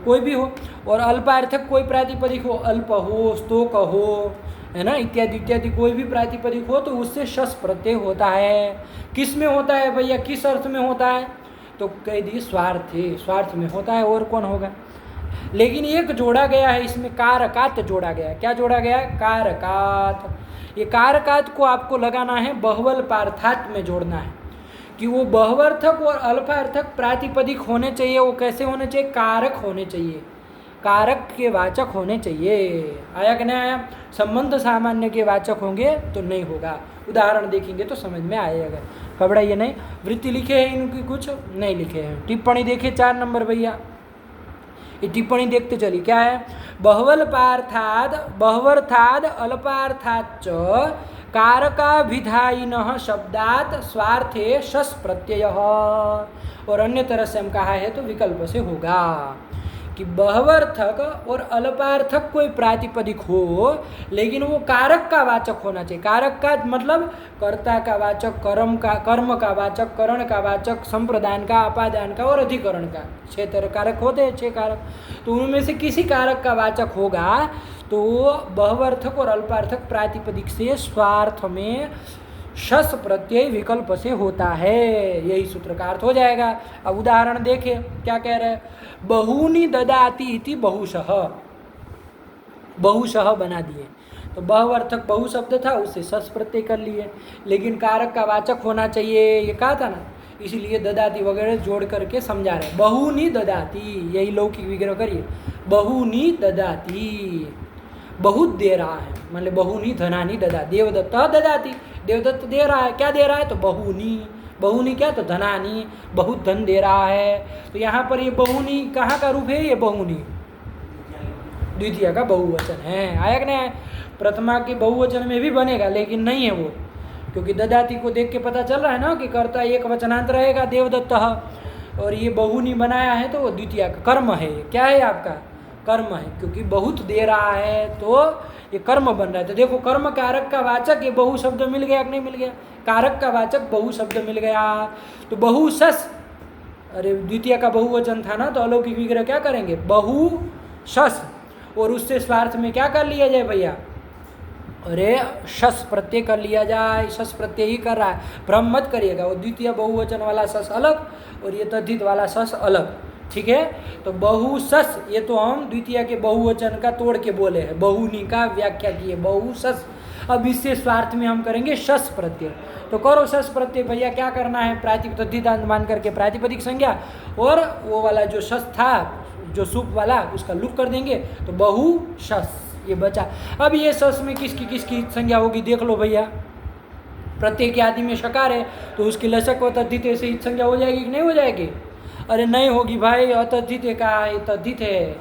कोई भी हो, और अल्पार्थक कोई प्रातिपदिक हो, अल्प हो, स्तोक हो, है ना, इत्यादि इत्यादि कोई भी प्रातिपदिक हो, तो उससे शस प्रत्यय होता है। किस में होता है भैया, किस अर्थ में होता है, तो कह दिए स्वार्थे, स्वार्थ में होता है, और कौन होगा। लेकिन एक जोड़ा गया है इसमें, कारकात जोड़ा गया, क्या जोड़ा गया, कारकात। ये कारकात को आपको लगाना है बहवल पार्थात में जोड़ना है, कि वो बहुअर्थक और अल्पार्थक प्रातिपदिक होने चाहिए। वो कैसे होने चाहिए? कारक होने चाहिए, कारक के वाचक होने चाहिए। आया कि नहीं आया? संबंध सामान्य के वाचक होंगे तो नहीं होगा। उदाहरण देखेंगे तो समझ में आएगा। घबराइए नहीं। वृत्ति लिखे हैं इनकी? कुछ नहीं लिखे हैं। टिप्पणी देखिए 4 नंबर भैया, ये टिप्पणी देखते चलिए क्या है। बहुवर्थाद अल्पार्थाच कारकाभिधायिनः शब्दात स्वार्थे शस प्रत्यय। और अन्य तरह से हम कहा है तो विकल्प से होगा कि बहुअर्थक और अल्पार्थक कोई प्रातिपदिक हो, लेकिन वो कारक का वाचक होना चाहिए। कारक का मतलब कर्ता का वाचक, कर्म का वाचक, करण का वाचक, संप्रदान का, अपादान का और अधिकरण का। 6 तरह कारक होते हैं, 6 कारक। तो उनमें से किसी कारक का वाचक होगा तो बहुअर्थक और अल्पार्थक प्रातिपदिक से स्वार्थ में शस प्रत्यय विकल्प से होता है। यही सूत्र का अर्थ हो जाएगा। अब उदाहरण देखें क्या कह रहे हैं। बहूनि ददाति इति बहुशः, बहुशः बना दिए तो बहुअर्थक बहु शब्द था, उससे शस प्रत्यय कर लिए, लेकिन कारक का वाचक होना चाहिए ये कहा था ना, इसीलिए ददाति वगैरह जोड़ करके समझा रहे। बहूनि ददाति, यही लौकिक विग्रह करिए। बहूनि ददाति, बहुत दे रहा है, मतलब बहूनि धनानि ददा। देवदत्त ददाति, देवदत्त दे रहा है। क्या दे रहा है? तो बहूनि। बहूनि क्या? तो धनानि, बहुत धन दे रहा है। तो यहाँ पर ये बहूनि कहाँ का रूप है? ये बहूनि द्वितीय का बहुवचन है। आया कि नहीं? प्रथमा के बहुवचन में भी बनेगा, लेकिन नहीं है वो, क्योंकि ददाति को देख के पता चल रहा है ना कि कर्ता एक वचनांत रहेगा देवदत्त, और ये बहूनि बनाया है तो वो द्वितीय का कर्म है। क्या है आपका? कर्म है, क्योंकि बहुत दे रहा है तो ये कर्म बन रहा है। तो देखो कर्म कारक का वाचक ये बहु शब्द मिल गया कि नहीं मिल गया? कारक का वाचक बहु शब्द मिल गया। तो बहु शस, अरे द्वितीय का बहुवचन था ना, तो अलौकिक विग्रह क्या करेंगे? बहु शस, और उससे स्वार्थ में क्या कर लिया जाए भैया? अरे शस प्रत्यय कर लिया जाए। शस प्रत्यय ही कर रहा है, भ्रम मत करिएगा। वो द्वितीय बहुवचन वाला शस अलग और ये तद्धित वाला शस अलग, ठीक है? तो बहुशस, ये तो हम द्वितीय के बहुवचन का तोड़ के बोले हैं, बहुनी का व्याख्या किए, बहुशस। अब इससे स्वार्थ में हम करेंगे शस प्रत्यय। तो करो शस प्रत्यय भैया। क्या करना है? तद्धितांत मान करके प्रातिपदिक संज्ञा, और वो वाला जो शस था जो सुप वाला उसका लुक कर देंगे, तो बहुशस ये बचा। अब ये शस में किसकी किसकी संज्ञा होगी देख लो भैया। प्रत्यय के आदि में शकार है तो उसकी लसक व तद्धित से संज्ञा हो जाएगी कि नहीं हो जाएगी? अरे नहीं होगी भाई, अतद्धित का है, तद्धित है,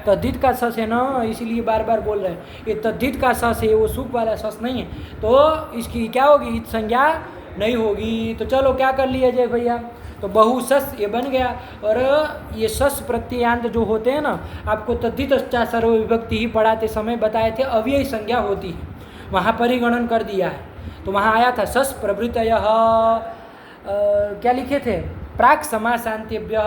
तद्धित का सस है ना, इसीलिए बार बार बोल रहे हैं। ये तद्धित का सस है, वो सुप वाला सस नहीं है, तो इसकी क्या होगी? संज्ञा नहीं होगी। तो चलो क्या कर लिया जाए भैया? तो बहुशस ये बन गया। और ये शस प्रत्ययांत जो होते हैं ना, आपको तद्धित सर्व विभक्ति ही पढ़ाते समय बताए थे, अव्यय संज्ञा होती है, वहाँ परिगणन कर दिया है। तो वहाँ आया था शस प्रभृतयः, क्या लिखे थे? प्राक समासांतेभ्य,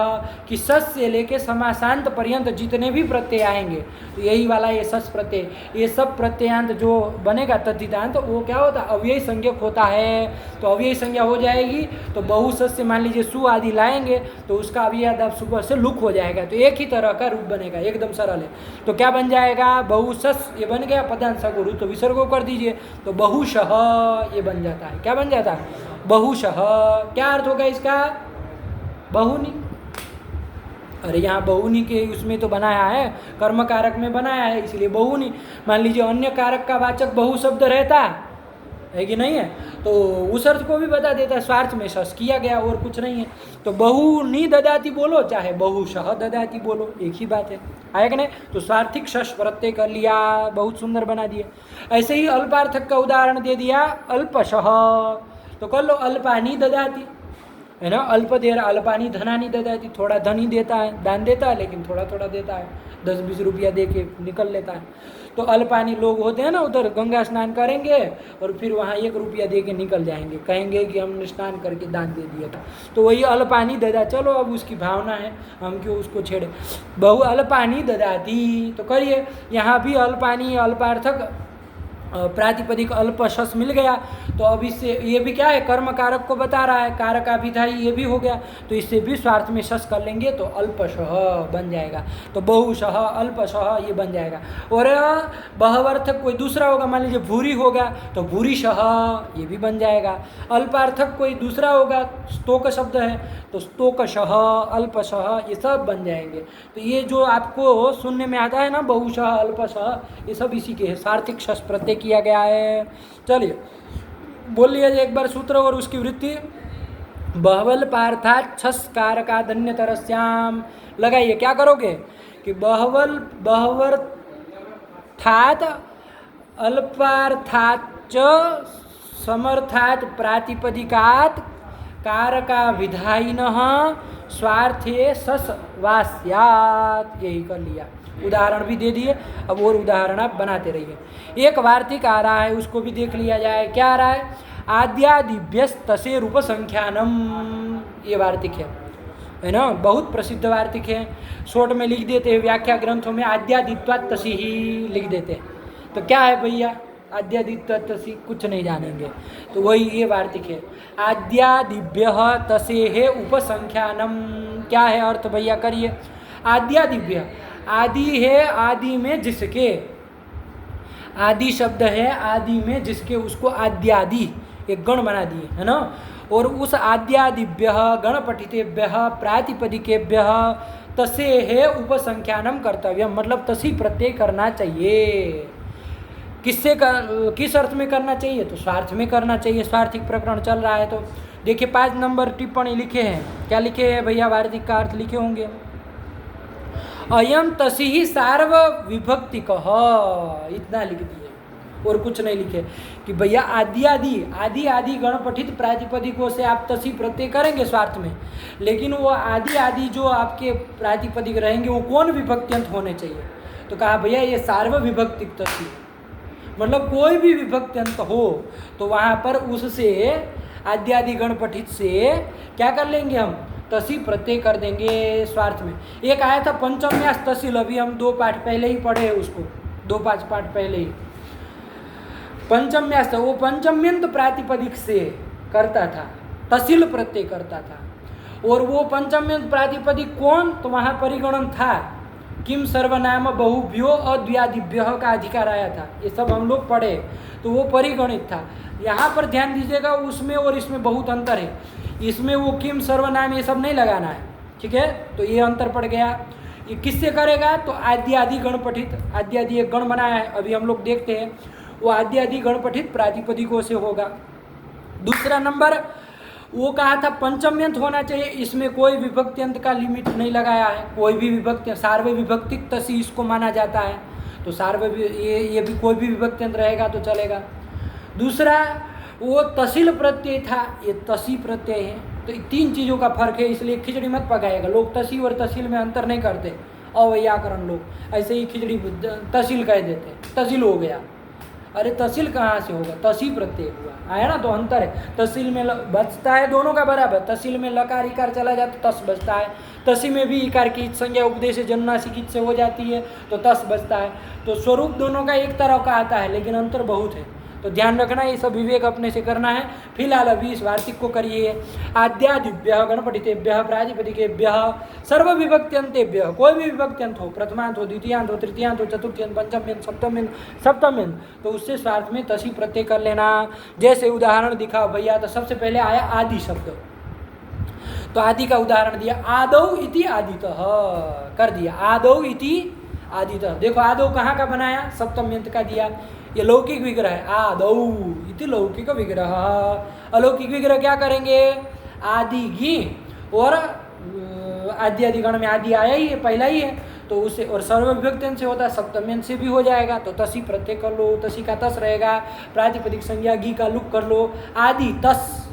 कि सस से लेके समासांत पर्यंत जितने भी प्रत्यय आएंगे, तो यही वाला ये सस प्रत्यय, ये सब प्रत्ययांत जो बनेगा तद्धितांत, तो वो क्या होता है? अव्यय संज्ञक होता है। तो अव्यय संज्ञा हो जाएगी तो बहुसस से मान लीजिए सु आदि लाएंगे तो उसका अव्ययादाप सुपर से लुक हो जाएगा, तो एक ही तरह का रूप बनेगा, एकदम सरल है। तो क्या बन जाएगा? बहुसस ये बन गया, पदांत को तो विसर्गो कर दीजिए, तो बहुशः ये बन जाता है। क्या बन जाता है? बहुशः। क्या अर्थ होगा इसका? बहुनी। अरे यहाँ बहुनी के उसमें तो बनाया है, कर्म कारक में बनाया है, इसलिए बहुनी। मान लीजिए अन्य कारक का वाचक बहु शब्द रहता है कि नहीं है, तो उस अर्थ को भी बता देता है, स्वार्थ में शस किया गया और कुछ नहीं है। तो बहुनी ददाती बोलो चाहे बहुशः ददाती बोलो, एक ही बात है। आया कि नहीं? तो स्वार्थिक शस प्रत्यय कर लिया, बहुत सुंदर बना दिया। ऐसे ही अल्पार्थक का उदाहरण दे दिया, अल्पशः, तो कर लो अल्पानी ददाती, है ना? अल्प दे रहा, अल्पानी धनानी ददाती, थोड़ा धन ही देता है, दान देता है लेकिन थोड़ा थोड़ा देता है, 10-20 रुपया दे के निकल लेता है। तो अल्पानी लोग होते हैं ना, उधर गंगा स्नान करेंगे और फिर वहाँ 1 रुपया दे के निकल जाएंगे, कहेंगे कि हमने स्नान करके दान दे दिया था, तो वही अल्पानी ददा। चलो अब उसकी भावना है, हम क्यों उसको छेड़े। बहु अल्पानी ददाती, तो करिए। यहाँ भी अल्पानी अल्पार्थक प्रातिपदिक अल्प शस मिल गया, तो अब इससे ये भी क्या है, कर्म कारक को बता रहा है, कारकाभिधायी ये भी हो गया, तो इससे भी स्वार्थ में शस कर लेंगे तो अल्पशः बन जाएगा, तो बहुशः अल्पशः ये बन जाएगा। और बहवर्थक कोई दूसरा होगा, मान लीजिए भूरी होगा तो भूरिशः ये भी बन जाएगा। अल्पार्थक कोई दूसरा होगा, स्तोक शब्द है तो स्तोकशः अल्पशः ये सब बन जाएंगे। तो ये जो आपको सुनने में आता है ना बहुशः अल्पशः, ये सब इसी के है, सार्थिक शस प्रत्यय किया गया है। चलिए बोलिए एक बार सूत्र और उसकी वृत्ति। बहवल पार्थात छस कारका धन्यतरस्याम, लगाइए क्या करोगे कि बहवल बहवर्थात अल्पार्थात च समर्थात प्रातिपदिकात कारका विधायिनः स्वार्थे सस वास्यात्, यही कर लिया। उदाहरण भी दे दिए, अब और उदाहरण आप बनाते रहिए। एक वार्तिक आ रहा है उसको भी देख लिया जाए। क्या आ रहा है, आद्यादिभ्यस्तसे रूप संख्यानम, ये वार्तिक है ना, बहुत प्रसिद्ध वार्तिक है। शॉर्ट में लिख देते हैं व्याख्या ग्रंथों में, आद्यादित्वात् तसी ही लिख देते हैं। तो क्या है भैया आद्यादित्वात् तसी, कुछ नहीं जानेंगे, तो वही ये वार्तिक है। आद्यादिभ्य तसे उपसंख्यानम, क्या है अर्थ भैया करिए। आद्यादिभ्य, आदि है आदि में जिसके, आदि शब्द है आदि में जिसके, उसको आद्यादि एक गण बना दिए है ना। और उस आद्यादिभ्य गण पठितेभ्य प्रातिपदिकेभ्य तसे है उपसंख्यानम कर्तव्य, मतलब तसी प्रत्यय करना चाहिए। किससे किस अर्थ में करना चाहिए, तो स्वार्थ में करना चाहिए। स्वार्थिक प्रकरण चल रहा है तो देखिए 5 नंबर टिप्पणी लिखे हैं, क्या लिखे हैं भैया, वार्तिक का अर्थ लिखे होंगे। अयम तसी ही सार्व विभक्ति कह, इतना लिख दिए और कुछ नहीं लिखे कि भैया आदि आदि आदि गण पठित प्रातिपदिकों से आप तसी प्रत्यय करेंगे स्वार्थ में, लेकिन वो आदि आदि जो आपके प्रातिपदिक रहेंगे वो कौन विभक्त्यंत होने चाहिए, तो कहा भैया ये सार्व विभक्तिक तसी, मतलब कोई भी विभक्त्यंत हो तो वहाँ पर उससे आद्यादि गण पठित से क्या कर लेंगे हम, तसी प्रत्यय कर देंगे स्वार्थ में। एक आया था पंचम्यास तसील, अभी हम 2 पाठ पहले ही पढ़े हैं उसको, 2-5 पाठ पहले ही पंचम्यास, वो पंचम्यंत प्रातिपदिक से करता था, तसील प्रत्यय करता था। और वो पंचम्यंत प्रातिपदिक कौन, तो वहाँ परिगणन था किम सर्वनाम बहुभ्यो अद्व्यादिभ्य का अधिकार आया था, ये सब हम लोग पढ़े, तो वो परिगणित था। यहाँ पर ध्यान दीजिएगा उसमें और इसमें बहुत अंतर है, इसमें वो किम सर्वनाम ये सब नहीं लगाना है, ठीक है, तो ये अंतर पड़ गया। ये किससे करेगा, तो आद्यादि गण पठित, आद्यादि एक गण बनाया है अभी हम लोग देखते हैं, वो आद्यादि गण पठित प्रातिपदिकों से होगा। दूसरा नंबर वो कहा था पंचम्यंत होना चाहिए, इसमें कोई विभक्त्यंत का लिमिट नहीं लगाया है, कोई भी विभक्ति सार्व विभक्तिक तसी इसको माना जाता है, तो सार्व ये भी कोई भी विभक्त्यंत रहेगा तो चलेगा। दूसरा वो तसील प्रत्यय था, ये तसी प्रत्यय है, तो 3 चीज़ों का फर्क है, इसलिए खिचड़ी मत पकाएगा। लोग तसी और तसील में अंतर नहीं करते, अवैयाकरण लोग ऐसे ही खिचड़ी तसील कह देते, तसील हो गया, अरे तसील कहाँ से होगा, तसी प्रत्यय हुआ, आया ना, तो अंतर है। तसील में बचता है दोनों का बराबर, तसील में लकार इकार चला जाता तो तस बचता है, तसी में भी इकार की संज्ञा उपदेश जन्मनासिक से हो जाती है तो तस बचता है, तो स्वरूप दोनों का एक तरह का आता है लेकिन अंतर बहुत है, तो ध्यान रखना, ये सब विवेक अपने से करना है। फिलहाल अभी इस वार्तिक को करिए। आद्यादिभ्य गणपठितेभ्य प्रातिपदिकेभ्य सर्व विभक्त्यंतेभ्य, कोई भी विभक्त्यंत हो, प्रथमांत हो, द्वितीयांत हो, तृतीयांत हो, चतुर्थ्यंत, पंचम्यंत, सप्तम्यंत, तो उससे स्वार्थ में तसी प्रत्यय कर लेना। जैसे उदाहरण दिखाओ भैया, तो सबसे पहले आया आदि शब्द, तो आदि का उदाहरण दिया, आदौ इति आदितः कर दिया, आदौ इति आदितः। देखो आदौ कहाँ का बनाया, सप्तम्यंत का दिया, ये लौकिक विग्रह है, आदौ इति लौकिक विग्रह। अलौकिक विग्रह क्या करेंगे, आदि घी और आदि गण में आदि आया ही है, पहला ही है, तो उसे और सर्व विभक्त्यंत से होता है, सप्तम्यंत से भी हो जाएगा, तो तसी प्रत्यय कर लो, तसी का तस रहेगा, प्रातिपदिक संज्ञा घी का लुक कर लो, आदि तस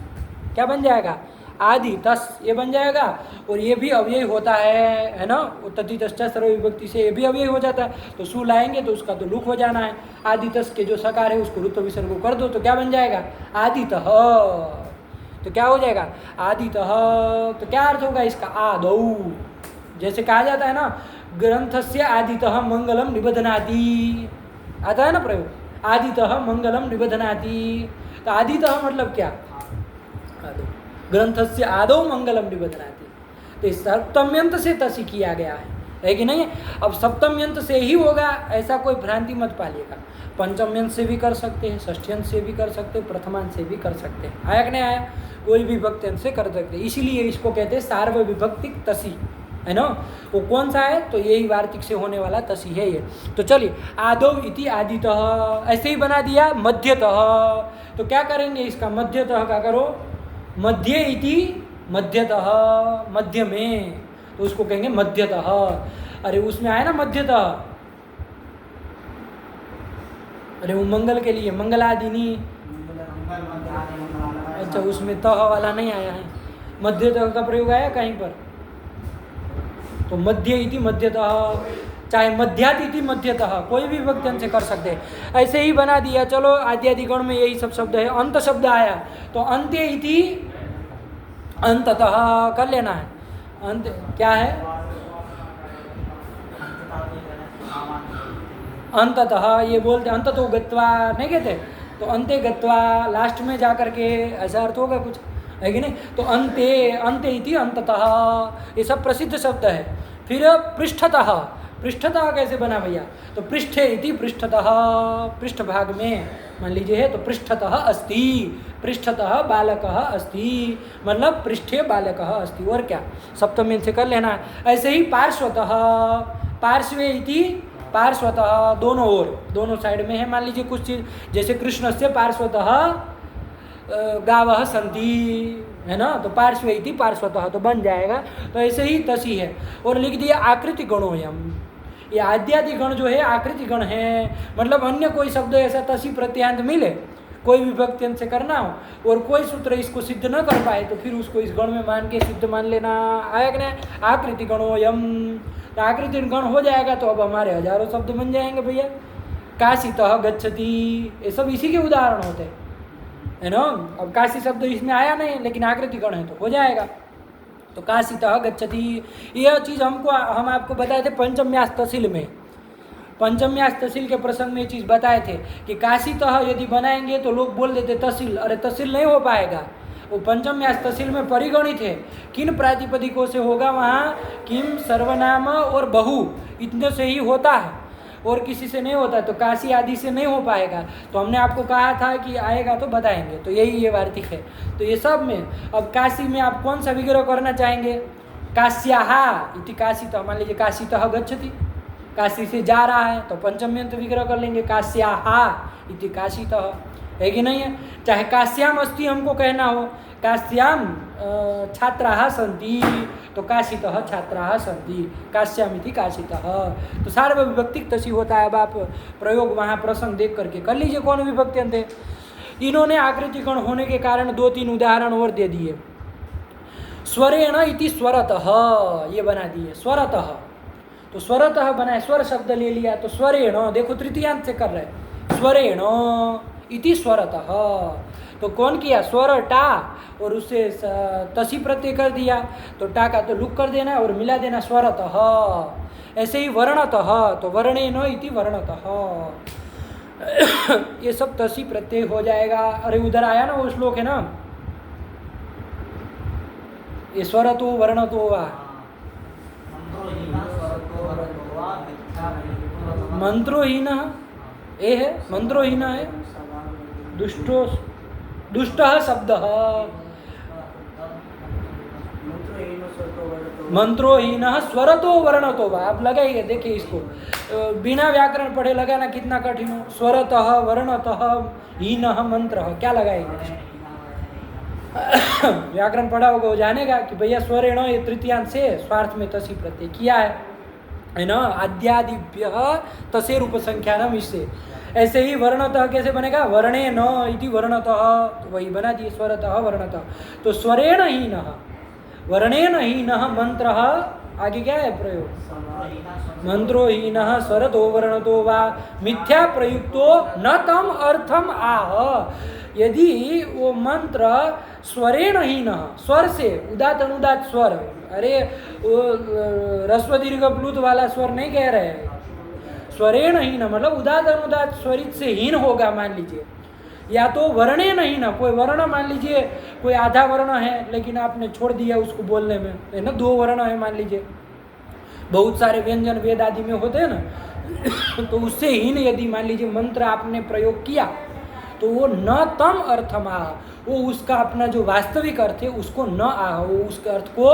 क्या बन जाएगा, आदि तस ये बन जाएगा। और ये भी अव्यय होता है ना, तद्धि तस्चा सर्व विभक्ति से ये भी अव्यय हो जाता है, तो सु लाएंगे तो उसका तो लुक हो जाना है, आदि तस के जो सकार है उसको रुत्व विसर्ग कर दो तो क्या बन जाएगा, आदितः, तो क्या हो जाएगा आदितः। तो क्या अर्थ होगा इसका, आदौ, जैसे कहा जाता है ना ग्रंथस्य आदितः मंगलम निबधनाति, आता है ना प्रयोग, आदितः मंगलम निबधनाति। तो आदितः मतलब क्या? ग्रंथस्य आदौ मंगलम निबधनाति। तो सप्तम्यंत से तसी किया गया है कि नहीं? अब सप्तम्यंत से ही होगा ऐसा कोई भ्रांति मत पालिएगा। पंचम्यंत से भी कर सकते हैं, षष्ठ्यंत से भी कर सकते हैं, प्रथमांत से भी कर सकते हैं। आया कि नहीं आया? कोई भी विभक्ति से कर सकते हैं। इसीलिए इसको कहते हैं सार्वविभक्तिक तसी, है ना? वो कौन सा है? तो यही वार्तिक से होने वाला तसी है ये। तो चलिए, आदौ इति आदितः ऐसे ही बना दिया। मध्यतः, तो क्या करेंगे इसका? मध्यतः का करो मध्य इति मध्यतः, मध्य में, तो उसको कहेंगे मध्यतः। अरे उसमें आया ना मध्यतः, अरे वो मंगल के लिए मंगलादिनी, अच्छा उसमें तह वाला नहीं आया है, मध्यतः का प्रयोग आया कहीं पर? तो मध्य इति मध्यतः, चाहे मध्यात इति मध्यतः, कोई भी विभक्ति से कर सकते हैं। ऐसे ही बना दिया। चलो आद्यादि गण में यही सब शब्द है। अंत शब्द आया तो अंत्य इति अंततः कर लेना है। अंत क्या है? अंततः ये बोलते अंततो गत्वा नहीं कहते? तो अंते गत्वा लास्ट में जाकर के ऐसा अर्थ होगा कुछ, है कि नहीं? तो अंते, अंते इति अंततः, ये सब प्रसिद्ध शब्द है। फिर पृष्ठतः, पृष्ठतः कैसे बना भैया? तो पृष्ठे इति पृष्ठतः, पृष्ठ भाग में मान लीजिए है तो पृष्ठतः अस्ति, पृष्ठतः बालकः अस्ति, मतलब पृष्ठे बालकः अस्ति। और क्या? सप्तमी से कर लेना है। ऐसे ही पार्श्वतः, पार्श्वे इति पार्श्वतः, दोनों ओर, दोनों साइड में है। मान लीजिए कुछ चीज, जैसे कृष्ण से पार्श्वतः गावः सन्ति, है ना? तो पार्श्वे इति पार्श्वतः तो बन जाएगा। तो ऐसे ही तसी है। और लिख दिया आकृति गणोयम, ये आद्यादि गण जो है आकृति गण है, मतलब अन्य कोई शब्द ऐसा तसी प्रत्यांत मिले, कोई विभक्ति से करना हो और कोई सूत्र इसको सिद्ध न कर पाए तो फिर उसको इस गण में मान के सिद्ध मान लेना। आया कि नहीं? आकृति गणोयम, तो आकृति गण हो जाएगा तो अब हमारे हजारों शब्द बन जाएंगे भैया। काशीतः गच्छति, ये सब इसी के उदाहरण होते हैं, है ना? अब काशी शब्द इसमें आया नहीं लेकिन आकृति गण है तो हो जाएगा। तो काशीतः गच्छति, यह चीज़ हम आपको बताए थे पंचम्यास तहसील में, पंचम्यास तहसील के प्रसंग में ये चीज़ बताए थे कि काशीतः यदि बनाएंगे तो लोग बोल देते तहसील, अरे तहसील नहीं हो पाएगा। वो पंचम्यास तहसील में परिगणित है, किन प्रातिपदिकों से होगा वहाँ? किम, सर्वनाम और बहु, इतने से ही होता है और किसी से नहीं होता। तो काशी आदि से नहीं हो पाएगा। तो हमने आपको कहा था कि आएगा तो बताएंगे, तो यही ये वार्तिक है। तो ये सब में अब काशी में आप कौन सा विग्रह करना चाहेंगे? काश्याः इति काशीतः, मान लीजिए काशीतः गच्छति, काशी से जा रहा है तो पंचम्यंत विग्रह कर लेंगे काश्याः इति काशीतः, है कि नहीं है? चाहे काश्याम अस्ति हमको कहना हो, काश्याम छात्राः सन्ति तो काशीतः छात्राः सन्ति, काश्यामिति काशीतः। तो सार्वविभक्तिक तसी होता है। अब आप प्रयोग वहाँ प्रसंग देख करके कर लीजिए कौन विभक्ति अंत है। इन्होंने आकृति गण होने के कारण 2-3 उदाहरण और दे दिए। स्वरेण इति स्वरतः, ये बना दिए स्वरतः, तो स्वरतः बनाए, स्वर शब्द ले लिया तो स्वरेण, देखो तृतीयांत से कर रहे, स्वरेण इति स्वरतः। तो कौन किया? स्वर टा और उससे तसी प्रत्यय कर दिया, तो टा का तो लुक कर देना और मिला देना स्वरतः। ऐसे ही वर्णतः, तो वर्णेन इति वर्णतः, ये सब तसी प्रत्यय हो जाएगा। अरे उधर आया ना वो श्लोक है ना, ये स्वरतो वर्णतो वा, मंत्रोहीन ये है, मंत्रोहीन है, दुष्टो दुष्टः शब्दः, मंत्रोहीनः स्वरतो वर्णतो वा। आप लगाइए, देखिए इसको बिना व्याकरण पढ़े लगाना कितना कठिन हो। स्वरतः वर्णतः हीनः मंत्रः, क्या लगाएंगे? व्याकरण पढ़ा होगा वो जानेगा कि भैया स्वरेण ये तृतीयांत से स्वार्थ में तसी प्रत्यय किया है ना? आद्यादिभ्य तसेर उपसंख्यानम, इससे। ऐसे ही वर्णतः कैसे बनेगा? वर्णे न इति वर्णतः, तो वही बना दिए स्वरतः वर्णतः। तो स्वरेण हीनः, वर्णेन हीनः मंत्रः, आगे क्या है प्रयोग? मंत्रोहीनः स्वरतो वर्णतो वा मिथ्या प्रयुक्तो न तम अर्थम आह। यदि वो मंत्र स्वरेण हीनः, स्वर से, उदात अनुदात स्वर, अरे वो ह्रस्व दीर्घ प्लुत वाला स्वर नहीं कह रहे हैं, स्वरेण हीन मतलब उदात अनुदात स्वरित से हीन होगा मान लीजिए, या तो वर्णेन हीन, कोई वर्ण मान लीजिए कोई आधा वर्ण है लेकिन आपने छोड़ दिया उसको बोलने में, है ना, 2 वर्ण है मान लीजिए, बहुत सारे व्यंजन वेद आदि में होते हैं ना तो उससे हीन यदि मान लीजिए मंत्र आपने प्रयोग किया तो वो न तम अर्थम आह, वो उसका अपना जो वास्तविक अर्थ है उसको न आह, वो उसके अर्थ को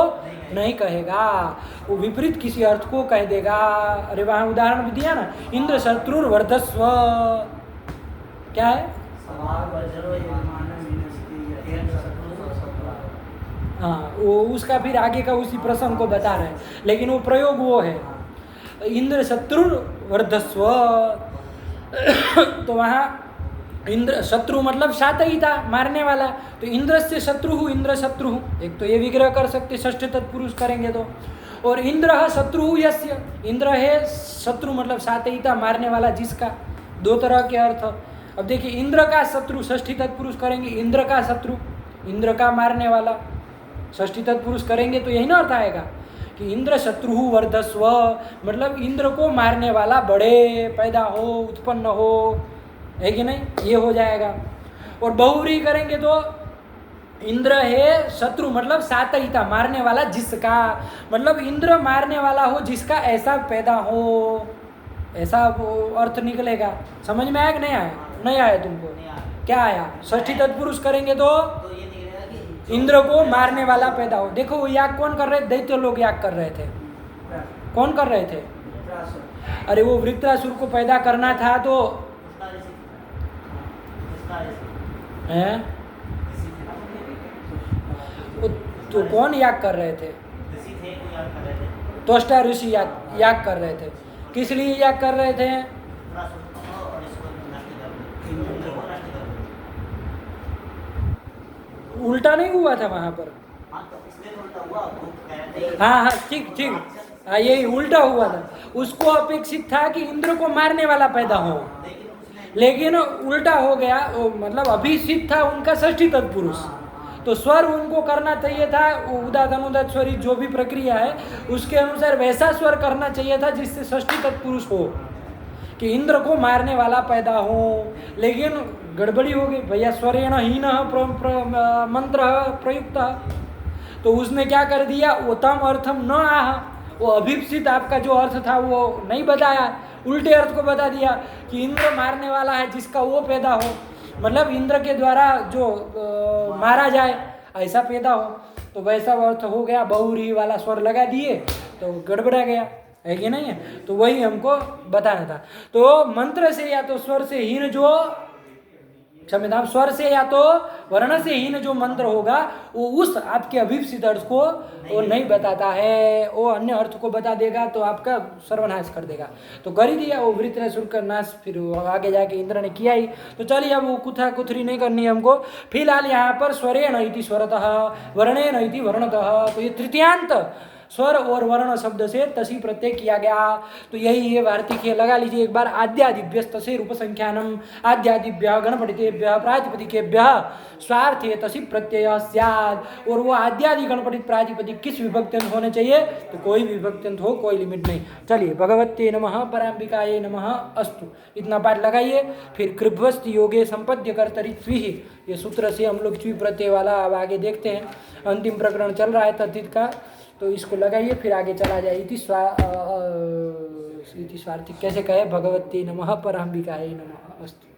नहीं कहेगा, वो विपरीत किसी अर्थ को कह देगा। अरे वहाँ उदाहरण भी दिया ना, इंद्र शत्रुर वर्धस्व, क्या है, हाँ वो उसका फिर आगे का उसी प्रसंग को बता रहे हैं, लेकिन वो प्रयोग वो है इंद्र शत्रुर वर्धस्व। तो वहाँ इंद्र शत्रु मतलब शातई था, मारने वाला, तो इंद्र से शत्रु, इंद्र शत्रु, एक तो ये विग्रह कर सकते षष्ठ तत्पुरुष करेंगे तो, और इंद्र शत्रु यस्य, इंद्र है शत्रु मतलब शातई था, मारने वाला जिसका, 2 तरह के अर्थ। अब देखिए इंद्र का शत्रु षष्ठी तत्पुरुष करेंगे, इंद्र का शत्रु, इंद्र का मारने वाला, षष्ठी तत्पुरुष करेंगे तो यही ना अर्थ आएगा कि इंद्र शत्रु वर्धस्व, मतलब इंद्र को मारने वाला बढ़े, पैदा हो, उत्पन्न हो, है कि नहीं, ये हो जाएगा। और बहुव्रीहि करेंगे तो इंद्र है शत्रु मतलब सातयिता, मारने वाला जिसका, मतलब इंद्र मारने वाला हो जिसका ऐसा पैदा हो, ऐसा वो अर्थ निकलेगा। समझ में आया कि नहीं आया? नहीं आया तुमको? क्या आया? षष्ठी तत्पुरुष करेंगे तो इंद्र को मारने वाला पैदा हो। देखो वो याग कौन कर रहे थे? दैत्य लोग याग कर रहे थे। कौन कर रहे थे? अरे वो वृत्रासुर को पैदा करना था तो हैं? तो कौन याग कर रहे थे? त्वष्टा ऋषि याग कर रहे थे। किस लिए याग कर रहे थे? उल्टा नहीं हुआ था वहां पर? हाँ हाँ ठीक ठीक, हाँ यही उल्टा हुआ था। उसको अपेक्षित था कि इंद्र को मारने वाला पैदा हो, लेकिन उल्टा हो गया, मतलब अभिषिक्त था उनका षष्ठी तत्पुरुष, तो स्वर उनको करना चाहिए था उदात अनुदात स्वरित जो भी प्रक्रिया है उसके अनुसार वैसा स्वर करना चाहिए था जिससे षष्ठी तत्पुरुष हो, कि इंद्र को मारने वाला पैदा हो, लेकिन गड़बड़ी हो गई भैया, स्वरेण हीन मंत्र प्रयुक्त, तो उसने क्या कर दिया, उत्तम अर्थम न आह, वो अभिप्सित आपका जो अर्थ था वो नहीं बताया, उल्टे अर्थ को बता दिया कि इंद्र मारने वाला है जिसका वो पैदा हो, मतलब इंद्र के द्वारा जो मारा जाए ऐसा पैदा हो, तो वैसा अर्थ हो गया, बहुव्रीहि वाला स्वर लगा दिए तो गड़बड़ा गया, है कि नहीं है? तो वही हमको बताना था। तो मंत्र से या तो स्वर से हीन जो, क्षम्यताम, स्वर से या तो वर्ण से हीन जो मंत्र होगा वो उस आपके अभिप्सित अर्थ को वो नहीं बताता है, वो अन्य अर्थ को बता देगा तो आपका सर्वनाश कर देगा। तो कर ही दिया वो वृत्रासुर का नाश, फिर आगे जाके इंद्र ने किया ही। तो चलिए अब वो कुथा कुथरी नहीं करनी है हमको। फिलहाल यहाँ पर स्वरेण इति स्वरतः, वर्णेन इति वर्णतः, तो ये तृतीयांत स्वर और वर्ण शब्द से तसी प्रत्यय किया गया। तो यही ये वार्तिक है, लगा लीजिए एक बार। आद्यादिभ्य तसे रूप संख्यानम आद्यादिभ्य गणपतिभ्य प्रातिपदिकेभ्य स्वार्थे तसी प्रत्यय स्याद। और वो आद्यादि गणपतित प्रातिपदिक किस विभक्त्यंत होने चाहिए? तो कोई भी विभक्त्यंत हो, कोई लिमिट नहीं। चलिए, भगवते नमः पराम्बिकाये नमः अस्तु, इतना पाठ लगाइए। फिर कृभ्वस्ति योगे संपद्य कर्तरित्विः, ये सूत्र से हम लोग च्वी प्रत्यय वाला अब आगे देखते हैं। अंतिम प्रकरण चल रहा है तद्धित का, तो इसको लगाइए फिर आगे चला जाए। इति स्वार्थिक कैसे कहे? भगवती नमः पराम्बिकायै नमः अस्तु।